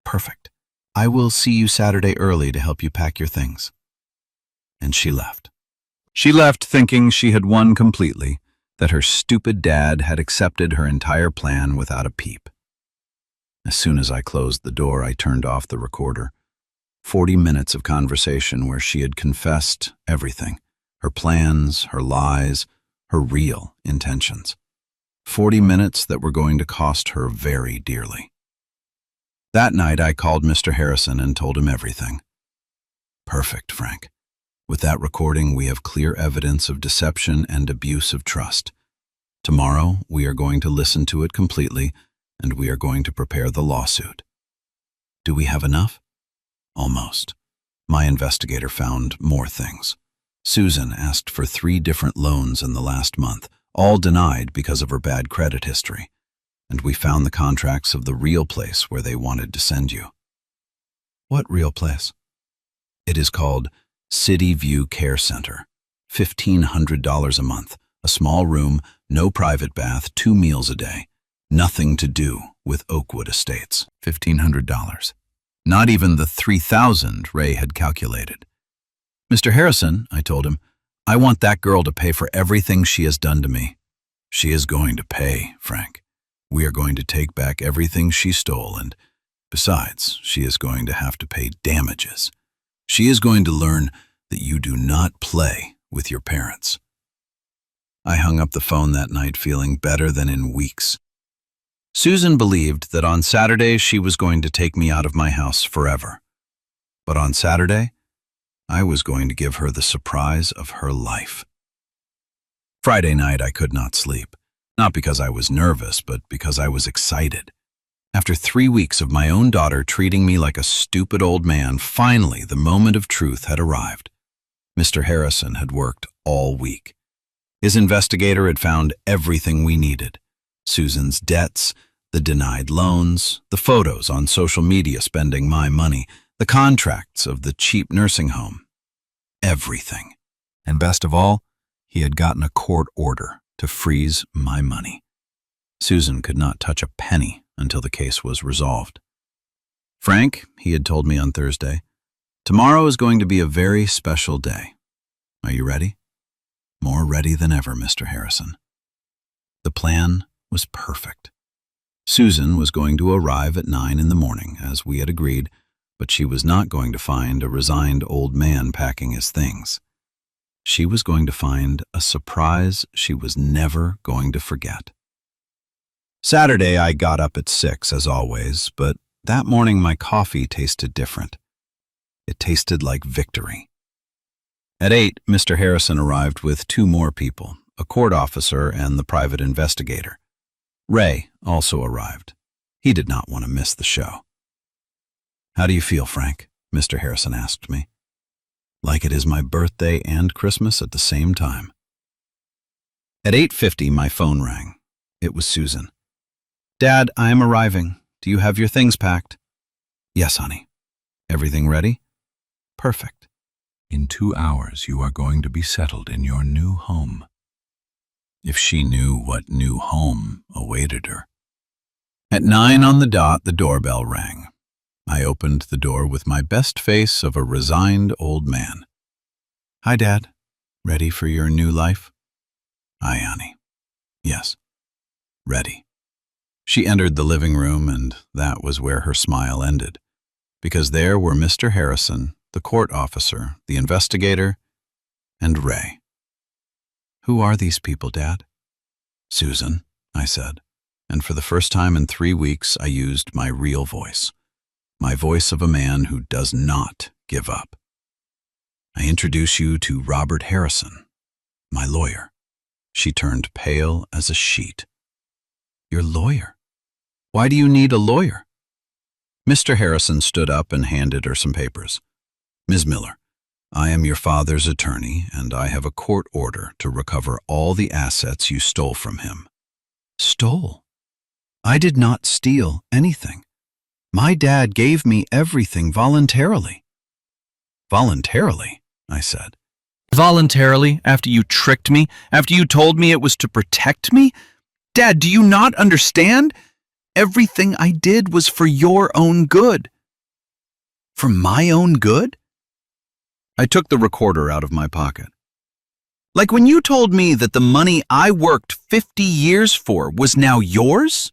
Perfect. I will see you Saturday early to help you pack your things. And she left. She left thinking she had won completely, that her stupid dad had accepted her entire plan without a peep. As soon as I closed the door, I turned off the recorder. 40 minutes of conversation where she had confessed everything, her plans, her lies, her real intentions. 40 minutes that were going to cost her very dearly. That night, I called Mr. Harrison and told him everything. Perfect, Frank. With that recording, we have clear evidence of deception and abuse of trust. Tomorrow, we are going to listen to it completely, and we are going to prepare the lawsuit. Do we have enough? Almost. My investigator found more things. Susan asked for 3 different loans in the last month, all denied because of her bad credit history. And we found the contracts of the real place where they wanted to send you. What real place? It is called City View Care Center. $1,500 a month, a small room, no private bath, 2 meals a day. Nothing to do with Oakwood Estates. $1,500. Not even the $3,000 Ray had calculated. Mr. Harrison, I told him, I want that girl to pay for everything she has done to me. She is going to pay, Frank. We are going to take back everything she stole, and besides, she is going to have to pay damages. She is going to learn that you do not play with your parents. I hung up the phone that night feeling better than in weeks. Susan believed that on Saturday she was going to take me out of my house forever. But on Saturday, I was going to give her the surprise of her life. Friday night I could not sleep, not because I was nervous, but because I was excited. After 3 weeks of my own daughter treating me like a stupid old man, finally the moment of truth had arrived. Mr. Harrison had worked all week. His investigator had found everything we needed. Susan's debts, the denied loans, the photos on social media spending my money, the contracts of the cheap nursing home. Everything. And best of all, he had gotten a court order to freeze my money. Susan could not touch a penny until the case was resolved. Frank, he had told me on Thursday, tomorrow is going to be a very special day. Are you ready? More ready than ever, Mr. Harrison. The plan was perfect. Susan was going to arrive at 9 in the morning, as we had agreed, but she was not going to find a resigned old man packing his things. She was going to find a surprise she was never going to forget. Saturday, I got up at 6, as always, but that morning my coffee tasted different. It tasted like victory. At 8, Mr. Harrison arrived with 2 more people, a court officer and the private investigator. Ray also arrived. He did not want to miss the show. "How do you feel, Frank?" Mr. Harrison asked me. "Like it is my birthday and Christmas at the same time." At 8:50, my phone rang. It was Susan. "Dad, I am arriving. Do you have your things packed?" "Yes, honey." "Everything ready?" "Perfect. In 2 hours, you are going to be settled in your new home." If she knew what new home awaited her. At 9 on the dot, the doorbell rang. I opened the door with my best face of a resigned old man. "Hi, Dad. Ready for your new life?" "Hi, honey." "Yes. Ready." She entered the living room, and that was where her smile ended, because there were Mr. Harrison, the court officer, the investigator, and Ray. "Who are these people, Dad?" "Susan," I said, and for the first time in 3 weeks I used my real voice, my voice of a man who does not give up. "I introduce you to Robert Harrison, my lawyer." She turned pale as a sheet. "Your lawyer? Why do you need a lawyer?" Mr. Harrison stood up and handed her some papers. "Ms. Miller, I am your father's attorney, and I have a court order to recover all the assets you stole from him." "Stole? I did not steal anything. My dad gave me everything voluntarily." "Voluntarily?" I said. Voluntarily, after you tricked me, after you told me it was to protect me? Dad, do you not understand? Everything I did was for your own good." "For my own good?" I took the recorder out of my pocket. "Like when you told me that the money I worked 50 years for was now yours?"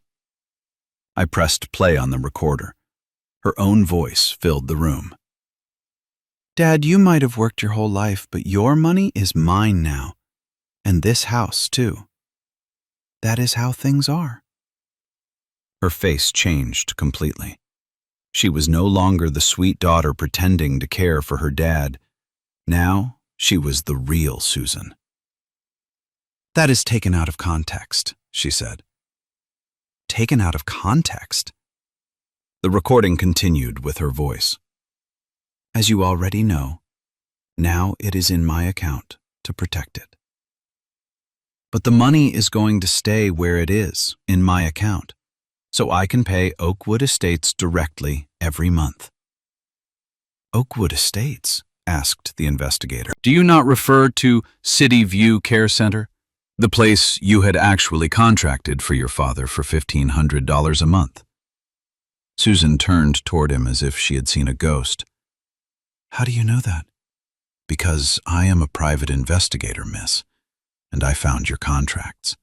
I pressed play on the recorder. Her own voice filled the room. "Dad, you might have worked your whole life, but your money is mine now. And this house, too. That is how things are." Her face changed completely. She was no longer the sweet daughter pretending to care for her dad. Now she was the real Susan. "That is taken out of context," she said. "Taken out of context?" The recording continued with her voice. "As you already know, now it is in my account to protect it. But the money is going to stay where it is, in my account, so I can pay Oakwood Estates directly every month." "Oakwood Estates?" asked the investigator. "Do you not refer to City View Care Center, the place you had actually contracted for your father for $1,500 a month?" Susan turned toward him as if she had seen a ghost. "How do you know that?" "Because I am a private investigator, miss, and I found your contracts.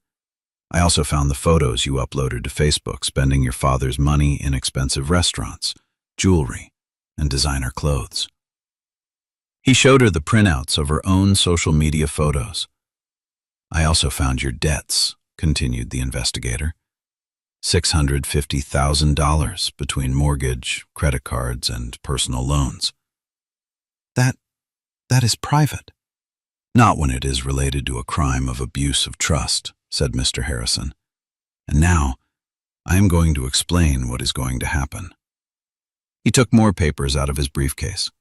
I also found the photos you uploaded to Facebook spending your father's money in expensive restaurants, jewelry, and designer clothes." He showed her the printouts of her own social media photos. "I also found your debts," continued the investigator. $650,000 between mortgage, credit cards, and personal loans. That is private." "Not when it is related to a crime of abuse of trust," said Mr. Harrison. "And now, I am going to explain what is going to happen." He took more papers out of his briefcase.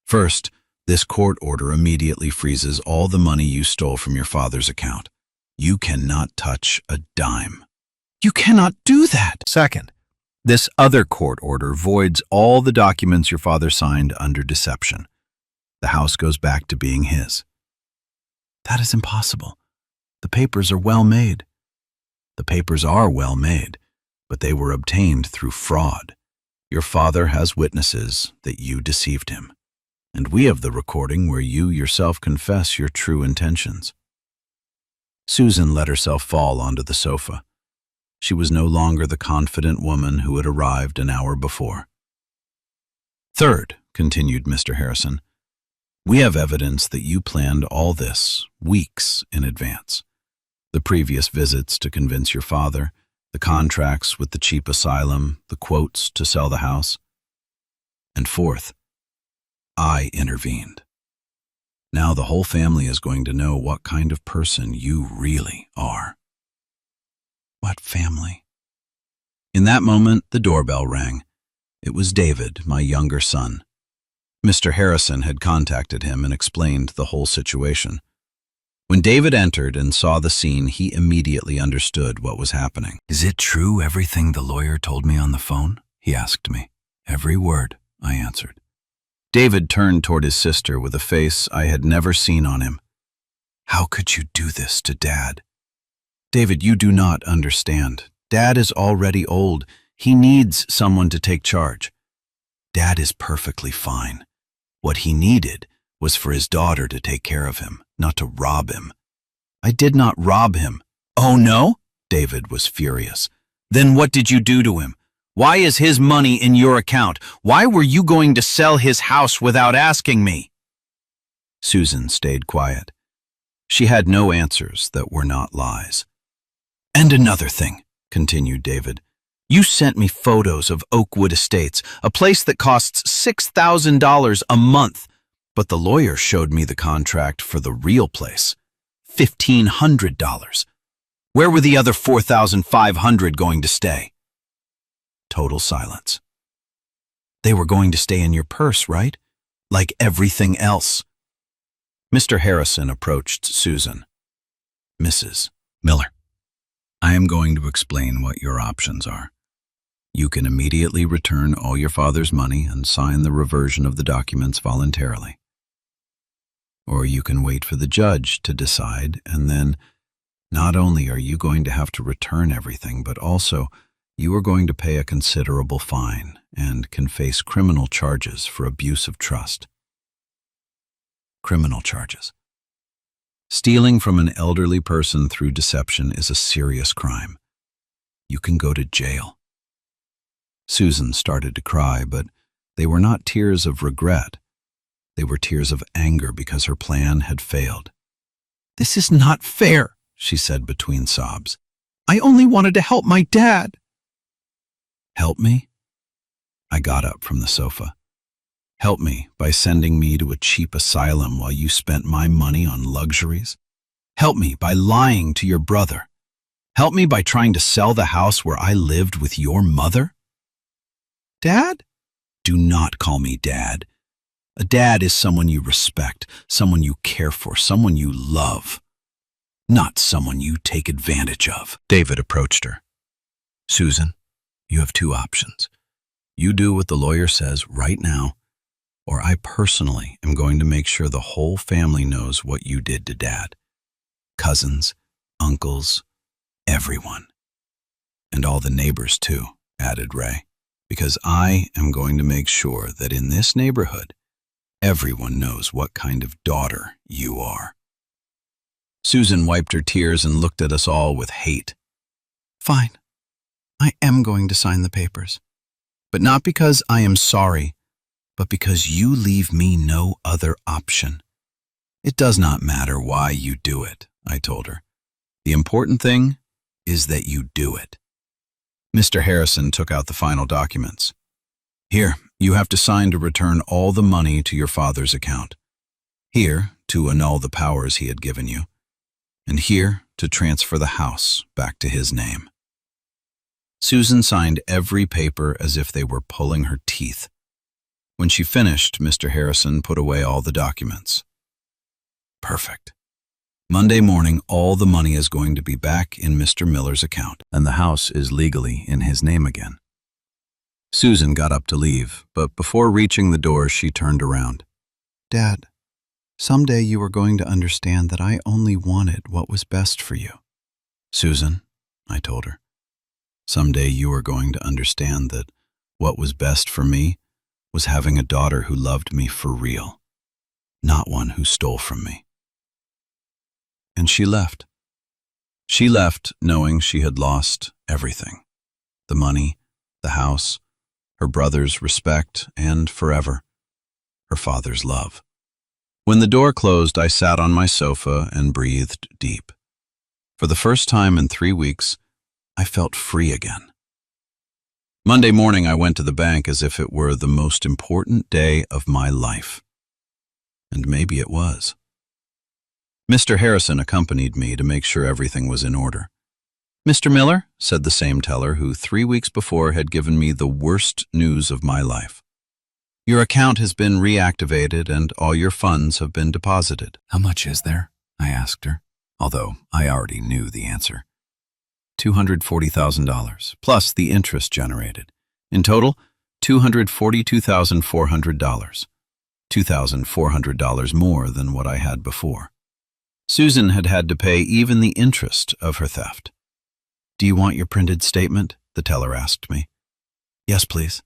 "First, this court order immediately freezes all the money you stole from your father's account. You cannot touch a dime." "You cannot do that." "Second, this other court order voids all the documents your father signed under deception. The house goes back to being his." "That is impossible. The papers are well made. The papers are well made, but they were obtained through fraud. Your father has witnesses that you deceived him, and we have the recording where you yourself confess your true intentions. Susan let herself fall onto the sofa. She was no longer the confident woman who had arrived an hour before. Third, continued Mr. Harrison, we have evidence that you planned all this weeks in advance. The previous visits to convince your father, the contracts with the cheap asylum, the quotes to sell the house. And fourth, I intervened. Now the whole family is going to know what kind of person you really are. What family? In that moment, the doorbell rang. It was David, my younger son. Mr. Harrison had contacted him and explained the whole situation. When David entered and saw the scene, he immediately understood what was happening. Is it true everything the lawyer told me on the phone? He asked me. Every word, I answered. David turned toward his sister with a face I had never seen on him. How could you do this to Dad? David, you do not understand. Dad is already old. He needs someone to take charge. Dad is perfectly fine. What he needed was for his daughter to take care of him, not to rob him. I did not rob him. Oh, no? David was furious. Then what did you do to him? Why is his money in your account? Why were you going to sell his house without asking me? Susan stayed quiet. She had no answers that were not lies. And another thing, continued David. You sent me photos of Oakwood Estates, a place that costs $6,000 a month, but the lawyer showed me the contract for the real place, $1,500. Where were the other $4,500 going to stay? Total silence. They were going to stay in your purse, right? Like everything else. Mr. Harrison approached Susan. Mrs. Miller, I am going to explain what your options are. You can immediately return all your father's money and sign the reversion of the documents voluntarily. Or you can wait for the judge to decide, and then not only are you going to have to return everything, but also you are going to pay a considerable fine and can face criminal charges for abuse of trust. Criminal charges. Stealing from an elderly person through deception is a serious crime. You can go to jail. Susan started to cry, but they were not tears of regret. They were tears of anger because her plan had failed. This is not fair, she said between sobs. I only wanted to help my dad. Help me? I got up from the sofa. Help me by sending me to a cheap asylum while you spent my money on luxuries? Help me by lying to your brother? Help me by trying to sell the house where I lived with your mother? Dad? Do not call me Dad. A dad is someone you respect, someone you care for, someone you love, not someone you take advantage of. David approached her. Susan, you have two options. You do what the lawyer says right now, or I personally am going to make sure the whole family knows what you did to Dad. Cousins, uncles, everyone. And all the neighbors too, added Ray, because I am going to make sure that in this neighborhood, everyone knows what kind of daughter you are. Susan wiped her tears and looked at us all with hate. Fine. I am going to sign the papers. But not because I am sorry, but because you leave me no other option. It does not matter why you do it, I told her. The important thing is that you do it. Mr. Harrison took out the final documents. Here, you have to sign to return all the money to your father's account. Here, to annul the powers he had given you. And here, to transfer the house back to his name. Susan signed every paper as if they were pulling her teeth. When she finished, Mr. Harrison put away all the documents. Perfect. Monday morning, all the money is going to be back in Mr. Miller's account, and the house is legally in his name again. Susan got up to leave, but before reaching the door, she turned around. Dad, Someday you are going to understand that I only wanted what was best for you. Susan, I told her, someday you are going to understand that what was best for me was having a daughter who loved me for real, not one who stole from me. And she left. She left knowing she had lost everything: the money, the house, her brother's respect, and forever, her father's love. When the door closed, I sat on my sofa and breathed deep. For the first time in 3 weeks, I felt free again. Monday morning, I went to the bank as if it were the most important day of my life. And maybe it was. Mr. Harrison accompanied me to make sure everything was in order. "Mr. Miller," said the same teller who 3 weeks before had given me the worst news of my life, "your account has been reactivated and all your funds have been deposited." "How much is there?" I asked her, although I already knew the answer. $240,000, plus the interest generated. In total, $242,400. $2,400 more than what I had before. Susan had had to pay even the interest of her theft. "Do you want your printed statement?" the teller asked me. "Yes, please."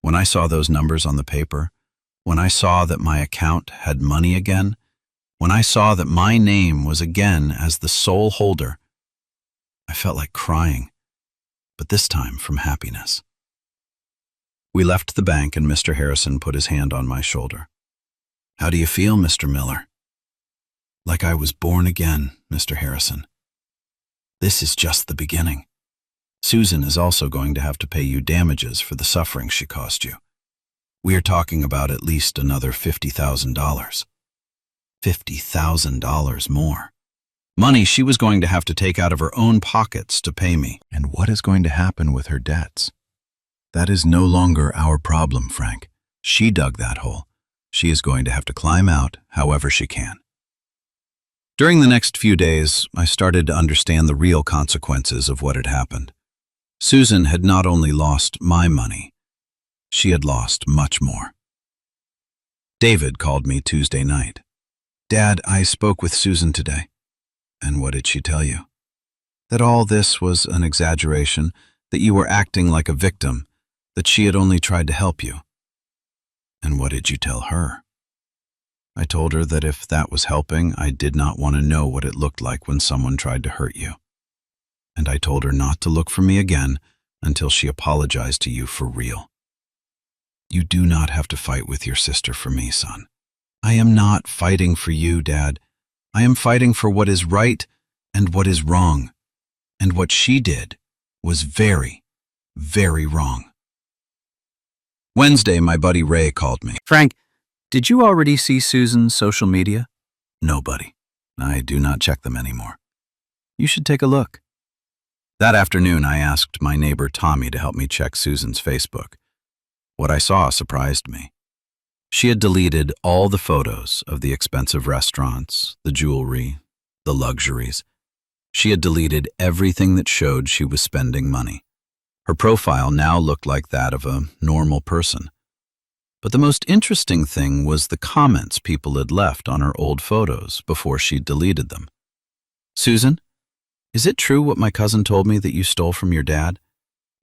When I saw those numbers on the paper, when I saw that my account had money again, when I saw that my name was again as the sole holder, I felt like crying, but this time from happiness. We left the bank and Mr. Harrison put his hand on my shoulder. "How do you feel, Mr. Miller?" "Like I was born again, Mr. Harrison. This is just the beginning. Susan is also going to have to pay you damages for the suffering she caused you. We are talking about at least another $50,000. $50,000 more. Money she was going to have to take out of her own pockets to pay me. And what is going to happen with her debts? That is no longer our problem, Frank. She dug that hole. She is going to have to climb out however she can." During the next few days, I started to understand the real consequences of what had happened. Susan had not only lost my money, she had lost much more. David called me Tuesday night. "Dad, I spoke with Susan today." "And what did she tell you?" "That all this was an exaggeration, that you were acting like a victim, that she had only tried to help you." "And what did you tell her?" "I told her that if that was helping, I did not want to know what it looked like when someone tried to hurt you. And I told her not to look for me again until she apologized to you for real. You do not have to fight with your sister for me, son. I am not fighting for you, Dad. I am fighting for what is right and what is wrong. And what she did was very, very wrong." Wednesday, my buddy Ray called me. Frank, did you already see Susan's social media? "No, buddy. I do not check them anymore." "You should take a look." That afternoon, I asked my neighbor Tommy to help me check Susan's Facebook. What I saw surprised me. She had deleted all the photos of the expensive restaurants, the jewelry, the luxuries. She had deleted everything that showed she was spending money. Her profile now looked like that of a normal person. But the most interesting thing was the comments people had left on her old photos before she deleted them. "Susan, is it true what my cousin told me that you stole from your dad?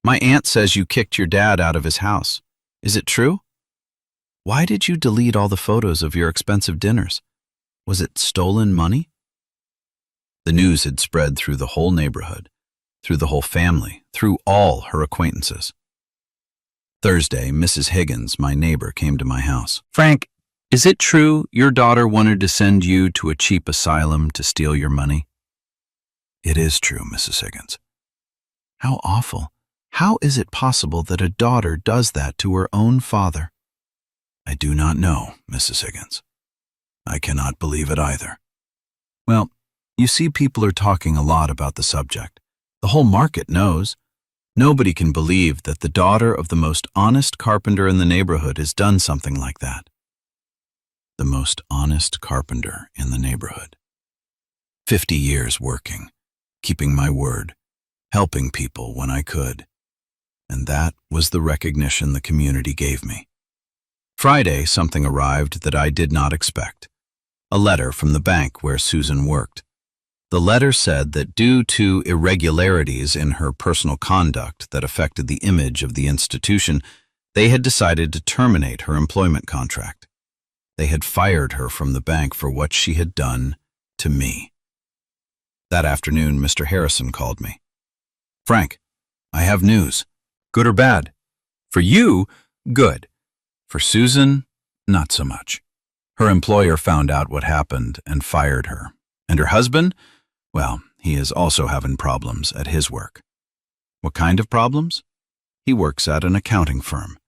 My aunt says you kicked your dad out of his house. Is it true? Why did you delete all the photos of your expensive dinners? Was it stolen money?" The news had spread through the whole neighborhood, through the whole family, through all her acquaintances. Thursday, Mrs. Higgins, my neighbor, came to my house. Frank, is it true your daughter wanted to send you to a cheap asylum to steal your money? "It is true, Mrs. Higgins." "How awful. How is it possible that a daughter does that to her own father?" "I do not know, Mrs. Higgins. I cannot believe it either." "Well, you see, people are talking a lot about the subject. The whole market knows. Nobody can believe that the daughter of the most honest carpenter in the neighborhood has done something like that." The most honest carpenter in the neighborhood. 50 years working, keeping my word, helping people when I could. And that was the recognition the community gave me. Friday, something arrived that I did not expect. a letter from the bank where Susan worked. The letter said that due to irregularities in her personal conduct that affected the image of the institution, they had decided to terminate her employment contract. They had fired her from the bank for what she had done to me. That afternoon, Mr. Harrison called me. "Frank, I have news. Good or bad? For you, good. For Susan, not so much. Her employer found out what happened and fired her. And her husband? Well, he is also having problems at his work." "What kind of problems?" "He works at an accounting firm.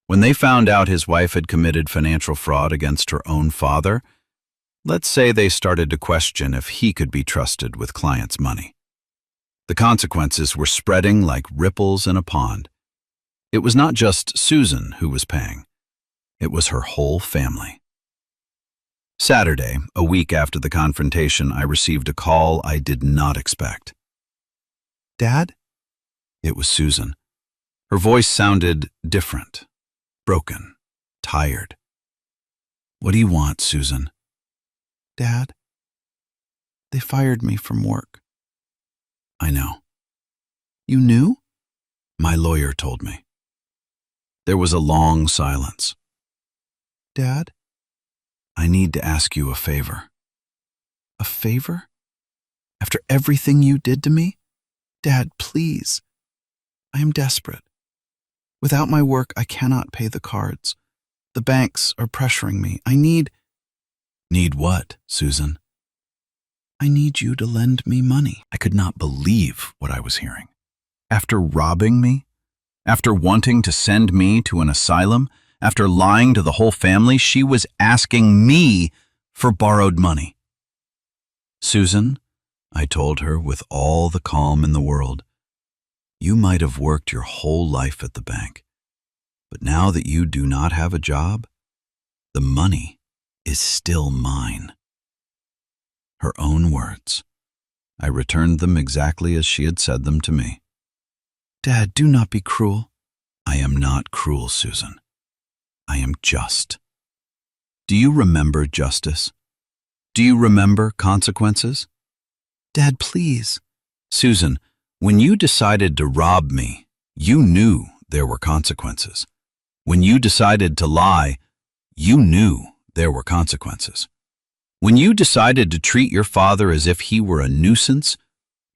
When they found out his wife had committed financial fraud against her own father, let's say they started to question if he could be trusted with clients' money. The consequences were spreading like ripples in a pond. It was not just Susan who was paying. It was her whole family." Saturday, a week after the confrontation, I received a call I did not expect. "Dad?" It was Susan. Her voice sounded different, broken, tired. "What do you want, Susan?" "Dad, they fired me from work." "I know." "You knew?" "My lawyer told me." There was a long silence. "Dad, I need to ask you a favor." "A favor? After everything you did to me? Dad, please. I am desperate. Without my work, I cannot pay the cards. The banks are pressuring me. I need—" "Need what, Susan?" "I need you to lend me money." I could not believe what I was hearing. After robbing me? After wanting to send me to an asylum? After lying to the whole family, she was asking me for borrowed money. "Susan," I told her with all the calm in the world, "you might have worked your whole life at the bank, but now that you do not have a job, the money is still mine." Her own words. I returned them exactly as she had said them to me. "Dad, do not be cruel." "I am not cruel, Susan. I am just. Do you remember justice? Do you remember consequences?" "Dad, please." "Susan, when you decided to rob me, you knew there were consequences. When you decided to lie, you knew there were consequences. When you decided to treat your father as if he were a nuisance,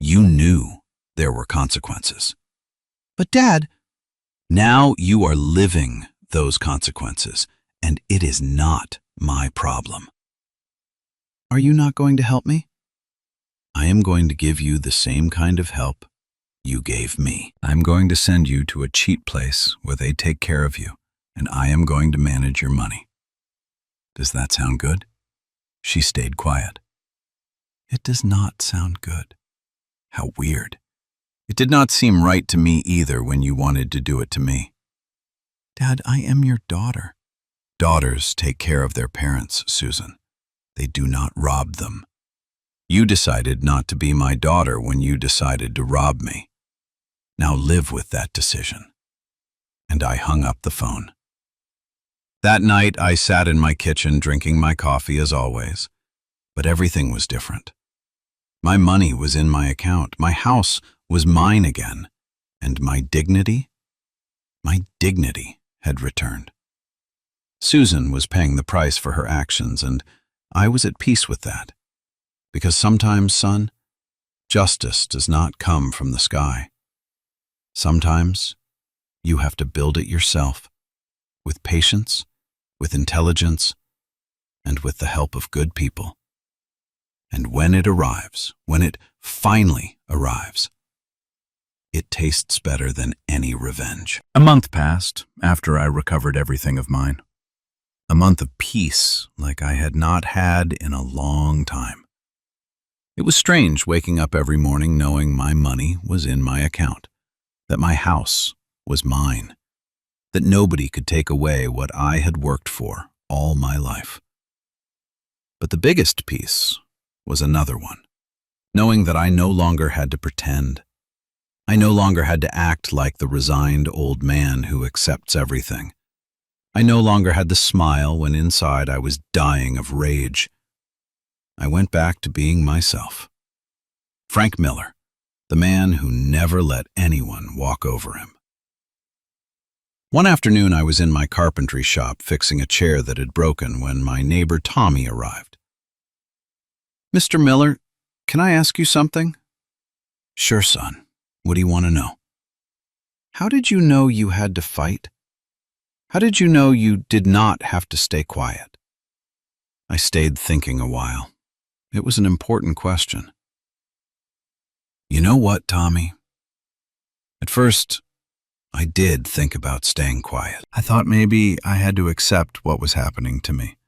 you knew there were consequences." "But Dad—" "Now you are living those consequences, and it is not my problem." "Are you not going to help me?" "I am going to give you the same kind of help you gave me. I'm going to send you to a cheap place where they take care of you, and I am going to manage your money. Does that sound good?" She stayed quiet. "It does not sound good." "How weird. It did not seem right to me either when you wanted to do it to me." "Dad, I am your daughter." "Daughters take care of their parents, Susan. They do not rob them. You decided not to be my daughter when you decided to rob me. Now live with that decision." And I hung up the phone. That night, I sat in my kitchen drinking my coffee as always, but everything was different. My money was in my account. My house was mine again, and my dignity had returned. Susan was paying the price for her actions, and I was at peace with that. Because sometimes, son, justice does not come from the sky. Sometimes you have to build it yourself, with patience, with intelligence, and with the help of good people. And when it arrives, when it finally arrives, it tastes better than any revenge. A month passed after I recovered everything of mine. A month of peace like I had not had in a long time. It was strange waking up every morning knowing my money was in my account, that my house was mine, that nobody could take away what I had worked for all my life. But the biggest peace was another one, knowing that I no longer had to pretend. I no longer had to act like the resigned old man who accepts everything. I no longer had to smile when inside I was dying of rage. I went back to being myself. Frank Miller, the man who never let anyone walk over him. One afternoon, I was in my carpentry shop fixing a chair that had broken when my neighbor Tommy arrived. "Mr. Miller, can I ask you something?" "Sure, son. What do you want to know?" "How did you know you had to fight? How did you know you did not have to stay quiet?" I stayed thinking a while. It was an important question. "You know what, Tommy? At first, I did think about staying quiet. I thought maybe I had to accept what was happening to me,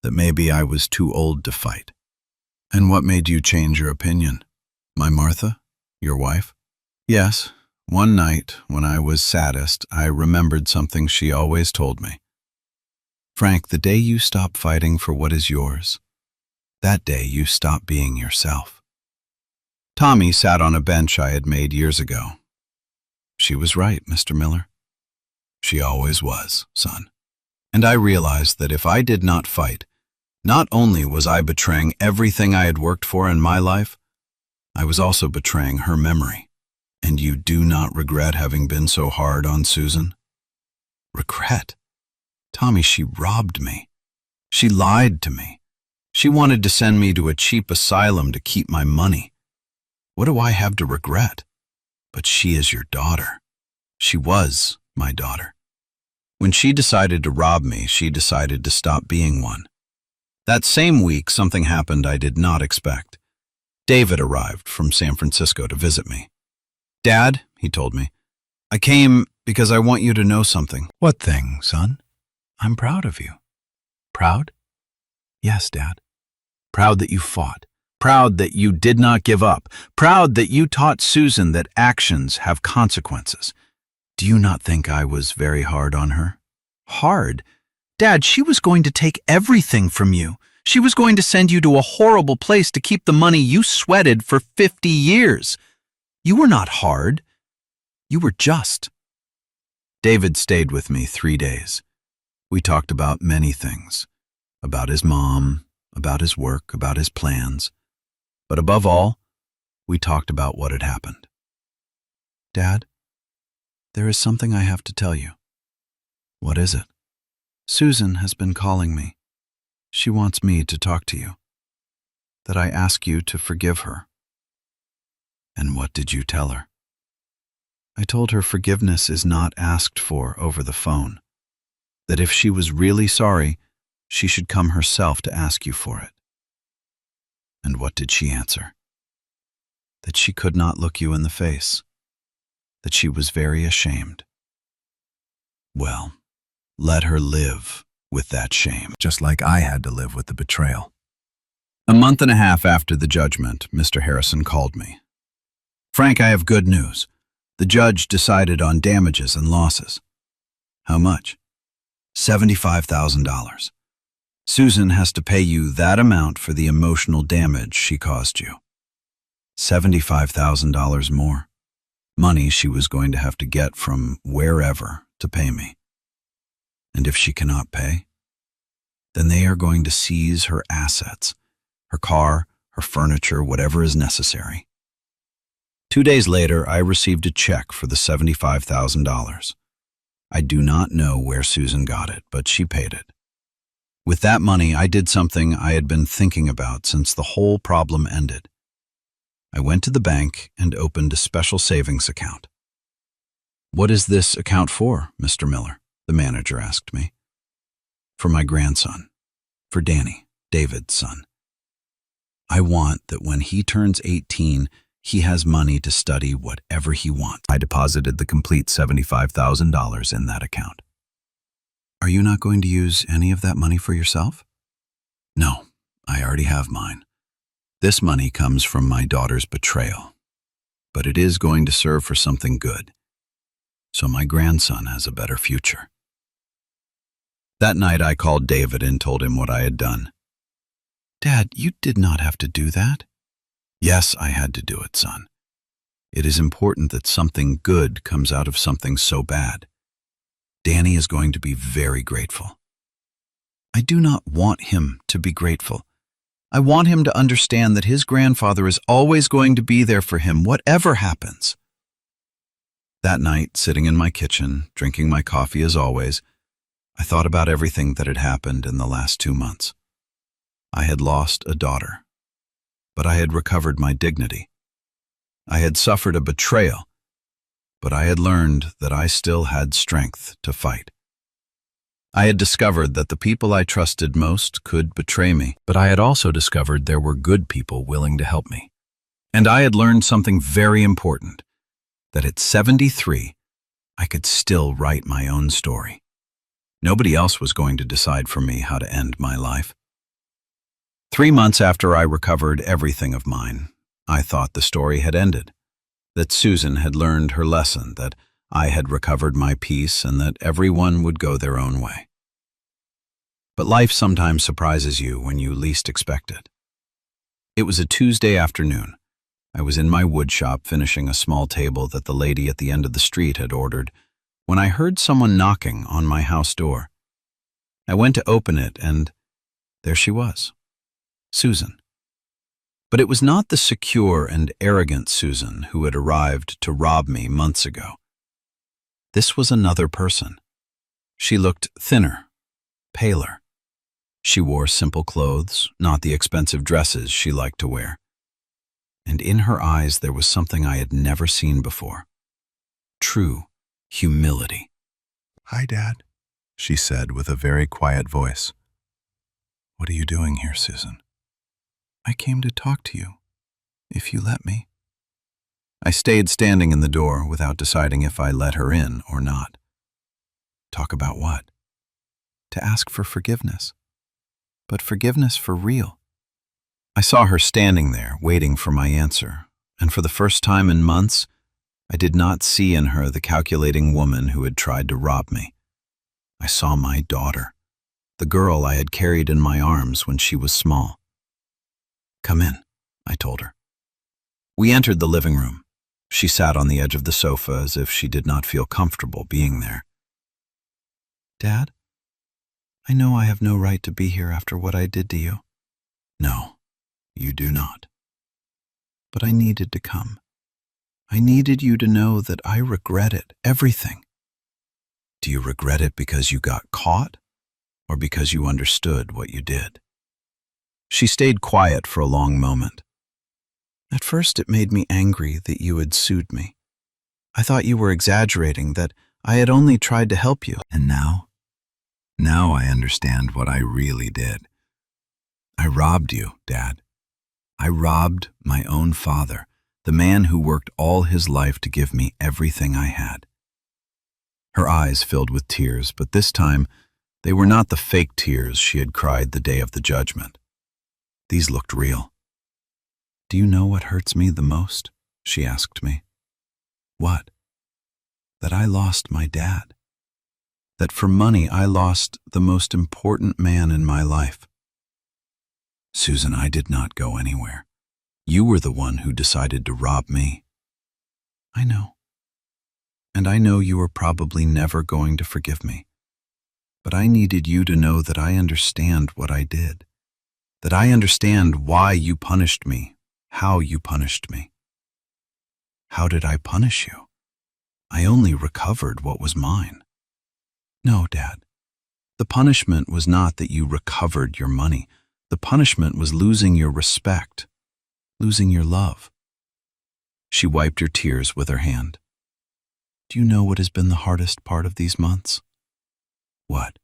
that maybe I was too old to fight." "And what made you change your opinion? My Martha, your wife?" "Yes, one night when I was saddest, I remembered something she always told me. Frank, the day you stop fighting for what is yours, that day you stop being yourself." Tommy sat on a bench I had made years ago. She was right, Mr. Miller. She always was, son. And I realized that if I did not fight, not only was I betraying everything I had worked for in my life, I was also betraying her memory. "And you do not regret having been so hard on Susan?" "Regret? Tommy, she robbed me. She lied to me. She wanted to send me to a cheap asylum to keep my money. What do I have to regret? But she is your daughter. She was my daughter. When she decided to rob me, she decided to stop being one. That same week, something happened I did not expect. David arrived from San Francisco to visit me. "Dad," he told me, "I came because I want you to know something." "What thing, son? I'm proud of you." "Proud?" "Yes, Dad. Proud that you fought. Proud that you did not give up. Proud that you taught Susan that actions have consequences. Do you not think I was very hard on her?" "Hard? Dad, she was going to take everything from you. She was going to send you to a horrible place to keep the money you sweated for 50 years. You were not hard. You were just." David stayed with me 3 days. We talked about many things. About his mom, about his work, about his plans. But above all, we talked about what had happened. "Dad, there is something I have to tell you." "What is it?" "Susan has been calling me. She wants me to talk to you. That I ask you to forgive her." "And what did you tell her?" "I told her forgiveness is not asked for over the phone. That if she was really sorry, she should come herself to ask you for it." "And what did she answer?" "That she could not look you in the face. That she was very ashamed." "Well, let her live with that shame, just like I had to live with the betrayal." A month and a half after the judgment, Mr. Harrison called me. "Frank, I have good news. The judge decided on damages and losses." "How much?" $75,000. Susan has to pay you that amount for the emotional damage she caused you. $75,000 more. Money she was going to have to get from wherever to pay me. And if she cannot pay, then they are going to seize her assets, her car, her furniture, whatever is necessary. 2 days later, I received a check for the $75,000. I do not know where Susan got it, but she paid it. With that money, I did something I had been thinking about since the whole problem ended. I went to the bank and opened a special savings account. "What is this account for, Mr. Miller?" the manager asked me. "For my grandson, for Danny, David's son. I want that when he turns 18, he has money to study whatever he wants." I deposited the complete $75,000 in that account. "Are you not going to use any of that money for yourself?" "No, I already have mine. This money comes from my daughter's betrayal, but it is going to serve for something good, so my grandson has a better future." That night I called David and told him what I had done. "Dad, you did not have to do that." "Yes, I had to do it, son. It is important that something good comes out of something so bad. Danny is going to be very grateful." "I do not want him to be grateful. I want him to understand that his grandfather is always going to be there for him, whatever happens. That night, sitting in my kitchen, drinking my coffee as always, I thought about everything that had happened in the last 2 months. I had lost a daughter, but I had recovered my dignity. I had suffered a betrayal, but I had learned that I still had strength to fight. I had discovered that the people I trusted most could betray me, but I had also discovered there were good people willing to help me. And I had learned something very important, that at 73, I could still write my own story. Nobody else was going to decide for me how to end my life. 3 months after I recovered everything of mine, I thought the story had ended, that Susan had learned her lesson, that I had recovered my peace, and that everyone would go their own way. But life sometimes surprises you when you least expect it. It was a Tuesday afternoon. I was in my wood shop finishing a small table that the lady at the end of the street had ordered, when I heard someone knocking on my house door. I went to open it, and there she was, Susan. But it was not the secure and arrogant Susan who had arrived to rob me months ago. This was another person. She looked thinner, paler. She wore simple clothes, not the expensive dresses she liked to wear. And in her eyes there was something I had never seen before. True humility. "Hi, Dad," she said with a very quiet voice. "What are you doing here, Susan?" "I came to talk to you, if you let me." I stayed standing in the door without deciding if I let her in or not. Talk about what? To ask for forgiveness. But forgiveness for real. I saw her standing there, waiting for my answer, and for the first time in months, I did not see in her the calculating woman who had tried to rob me. I saw my daughter, the girl I had carried in my arms when she was small. "Come in," I told her. We entered the living room. She sat on the edge of the sofa as if she did not feel comfortable being there. "Dad, I know I have no right to be here after what I did to you." "No, you do not." "But I needed to come. I needed you to know that I regret it, everything." "Do you regret it because you got caught, or because you understood what you did?" She stayed quiet for a long moment. "At first it made me angry that you had sued me. I thought you were exaggerating, that I had only tried to help you. And now? Now I understand what I really did. I robbed you, Dad. I robbed my own father, the man who worked all his life to give me everything I had." Her eyes filled with tears, but this time they were not the fake tears she had cried the day of the judgment. These looked real. "Do you know what hurts me the most?" she asked me. "What?" "That I lost my dad. That for money I lost the most important man in my life." "Susan, I did not go anywhere. You were the one who decided to rob me." "I know. And I know you are probably never going to forgive me. But I needed you to know that I understand what I did. That I understand why you punished me, how you punished me." "How did I punish you? I only recovered what was mine." "No, Dad. The punishment was not that you recovered your money. The punishment was losing your respect, losing your love." She wiped her tears with her hand. "Do you know what has been the hardest part of these months?" "What?"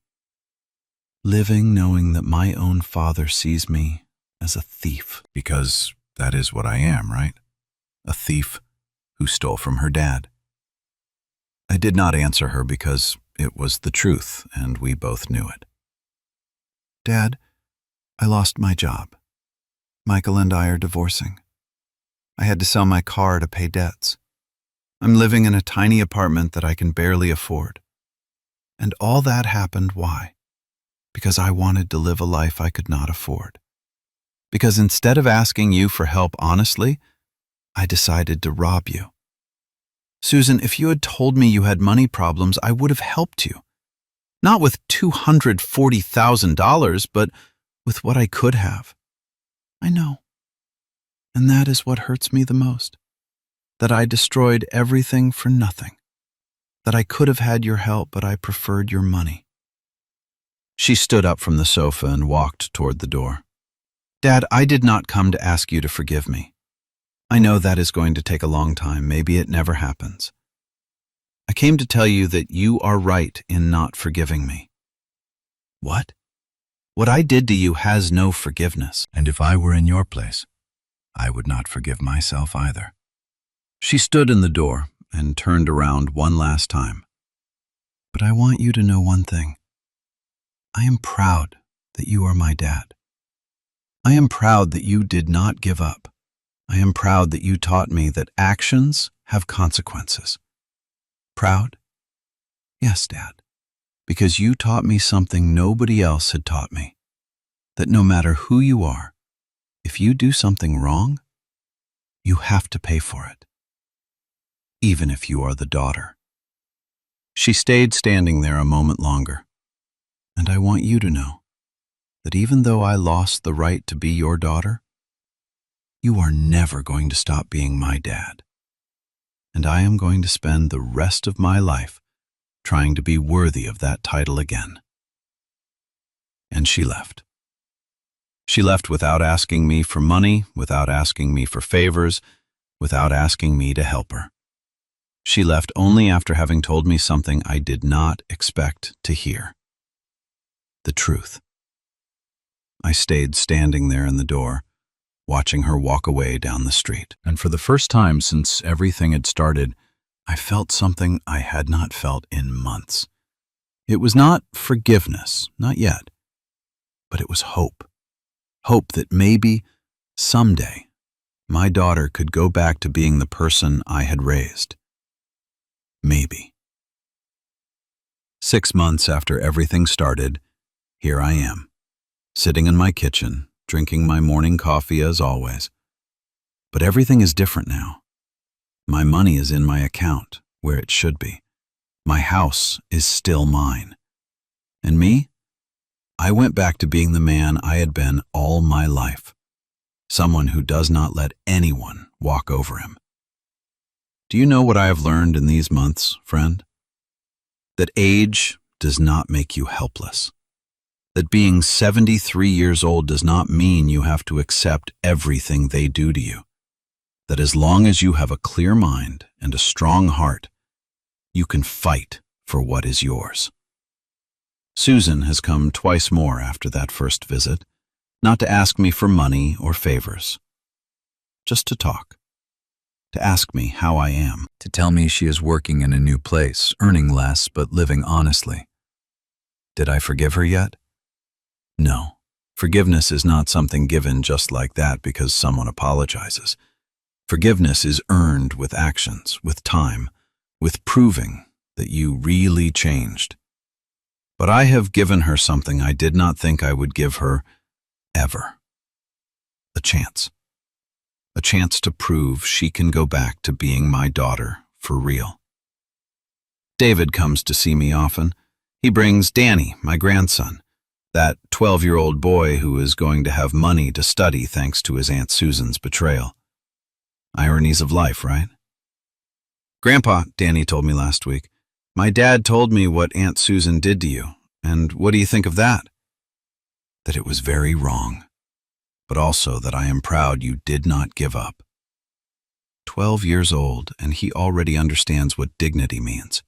"Living knowing that my own father sees me as a thief." "Because that is what I am, right? A thief who stole from her dad." I did not answer her because it was the truth, and we both knew it. "Dad, I lost my job. Michael and I are divorcing. I had to sell my car to pay debts. I'm living in a tiny apartment that I can barely afford. And all that happened, why? Because I wanted to live a life I could not afford. Because instead of asking you for help honestly, I decided to rob you. Susan, if you had told me you had money problems, I would have helped you. Not with $240,000, but with what I could have. I know. And that is what hurts me the most. That I destroyed everything for nothing. That I could have had your help, but I preferred your money. She stood up from the sofa and walked toward the door. Dad, I did not come to ask you to forgive me. I know that is going to take a long time. Maybe it never happens. I came to tell you that you are right in not forgiving me. What? What I did to you has no forgiveness. And if I were in your place, I would not forgive myself either. She stood in the door and turned around one last time. But I want you to know one thing. I am proud that you are my dad. I am proud that you did not give up. I am proud that you taught me that actions have consequences. Proud? Yes, Dad, because you taught me something nobody else had taught me, that no matter who you are, if you do something wrong, you have to pay for it, even if you are the daughter. She stayed standing there a moment longer, and I want you to know that even though I lost the right to be your daughter, you are never going to stop being my dad. And I am going to spend the rest of my life trying to be worthy of that title again. And she left. She left without asking me for money, without asking me for favors, without asking me to help her. She left only after having told me something I did not expect to hear. The truth. I stayed standing there in the door, watching her walk away down the street. And for the first time since everything had started, I felt something I had not felt in months. It was not forgiveness, not yet, but it was hope. Hope that maybe, someday, my daughter could go back to being the person I had raised. Maybe. 6 months after everything started, here I am, sitting in my kitchen, drinking my morning coffee as always. But everything is different now. My money is in my account, where it should be. My house is still mine. And me? I went back to being the man I had been all my life. Someone who does not let anyone walk over him. Do you know what I have learned in these months, friend? That age does not make you helpless. That being 73 years old does not mean you have to accept everything they do to you. That as long as you have a clear mind and a strong heart, you can fight for what is yours. Susan has come twice more after that first visit, not to ask me for money or favors, just to talk, to ask me how I am, to tell me she is working in a new place, earning less but living honestly. Did I forgive her yet? No, forgiveness is not something given just like that because someone apologizes. Forgiveness is earned with actions, with time, with proving that you really changed. But I have given her something I did not think I would give her ever. A chance. A chance to prove she can go back to being my daughter for real. David comes to see me often. He brings Danny, my grandson, that 12-year-old boy who is going to have money to study thanks to his Aunt Susan's betrayal. Ironies of life, right? Grandpa, Danny told me last week, my dad told me what Aunt Susan did to you, and what do you think of that? That it was very wrong, but also that I am proud you did not give up. 12 years old, and he already understands what dignity means.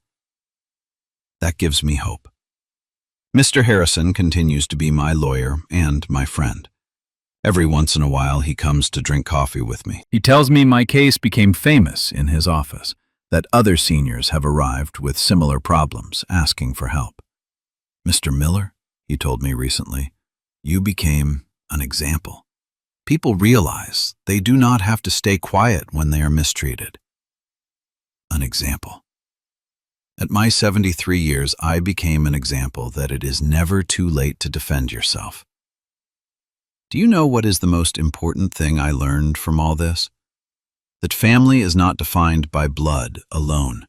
That gives me hope. Mr. Harrison continues to be my lawyer and my friend. Every once in a while, he comes to drink coffee with me. He tells me my case became famous in his office, that other seniors have arrived with similar problems, asking for help. Mr. Miller, he told me recently, you became an example. People realize they do not have to stay quiet when they are mistreated. An example. At my 73 years, I became an example that it is never too late to defend yourself. Do you know what is the most important thing I learned from all this? That family is not defined by blood alone.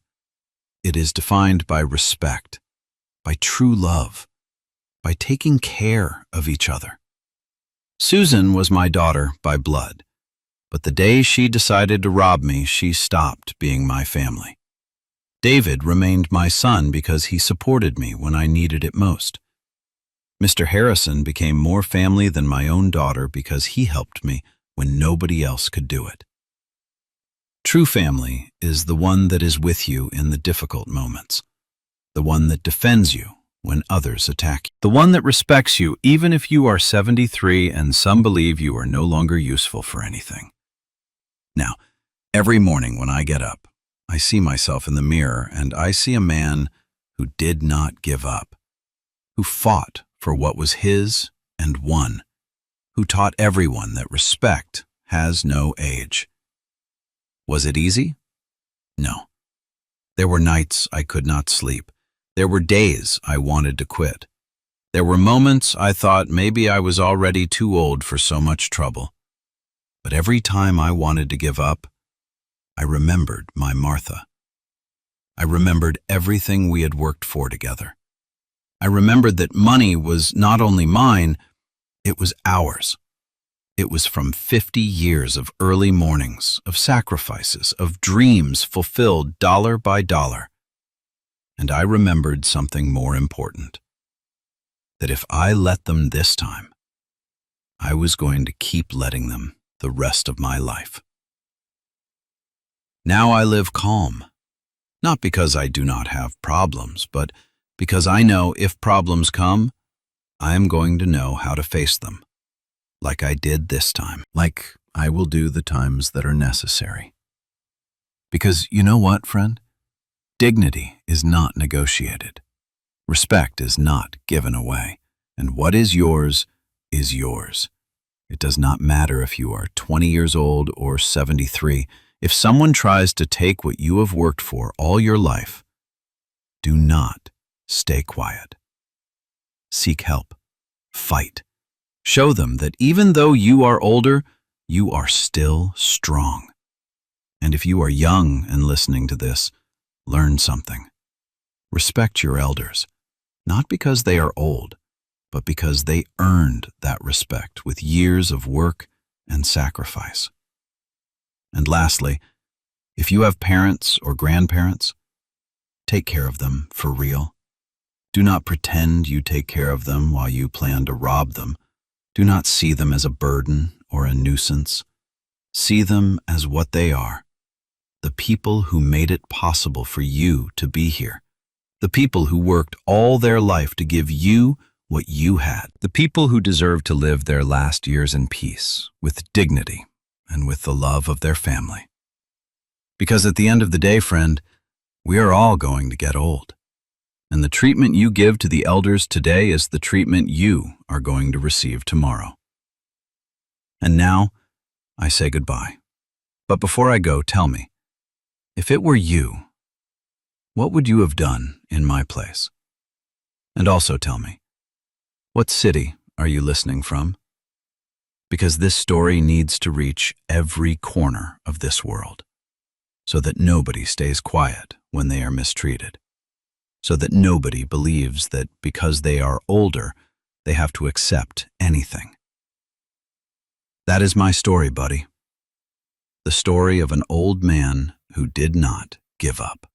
It is defined by respect, by true love, by taking care of each other. Susan was my daughter by blood, but the day she decided to rob me, she stopped being my family. David remained my son because he supported me when I needed it most. Mr. Harrison became more family than my own daughter because he helped me when nobody else could do it. True family is the one that is with you in the difficult moments, the one that defends you when others attack you, the one that respects you even if you are 73 and some believe you are no longer useful for anything. Now, every morning when I get up, I see myself in the mirror and I see a man who did not give up, who fought for what was his and won, who taught everyone that respect has no age. Was it easy? No. There were nights I could not sleep. There were days I wanted to quit. There were moments I thought maybe I was already too old for so much trouble. But every time I wanted to give up, I remembered my Martha. I remembered everything we had worked for together. I remembered that money was not only mine, it was ours. It was from 50 years of early mornings, of sacrifices, of dreams fulfilled dollar by dollar. And I remembered something more important, that if I let them this time, I was going to keep letting them the rest of my life. Now I live calm, not because I do not have problems, but because I know if problems come, I am going to know how to face them, like I did this time, like I will do the times that are necessary. Because you know what, friend? Dignity is not negotiated. Respect is not given away, and what is yours is yours. It does not matter if you are 20 years old or 73. If someone tries to take what you have worked for all your life, do not stay quiet. Seek help. Fight. Show them that even though you are older, you are still strong. And if you are young and listening to this, learn something. Respect your elders, not because they are old, but because they earned that respect with years of work and sacrifice. And lastly, if you have parents or grandparents, take care of them for real. Do not pretend you take care of them while you plan to rob them. Do not see them as a burden or a nuisance. See them as what they are, the people who made it possible for you to be here, the people who worked all their life to give you what you had, the people who deserve to live their last years in peace, with dignity, and with the love of their family. Because at the end of the day, friend, we are all going to get old. And the treatment you give to the elders today is the treatment you are going to receive tomorrow. And now, I say goodbye. But before I go, tell me, if it were you, what would you have done in my place? And also tell me, what city are you listening from? Because this story needs to reach every corner of this world, so that nobody stays quiet when they are mistreated, so that nobody believes that because they are older, they have to accept anything. That is my story, buddy. The story of an old man who did not give up.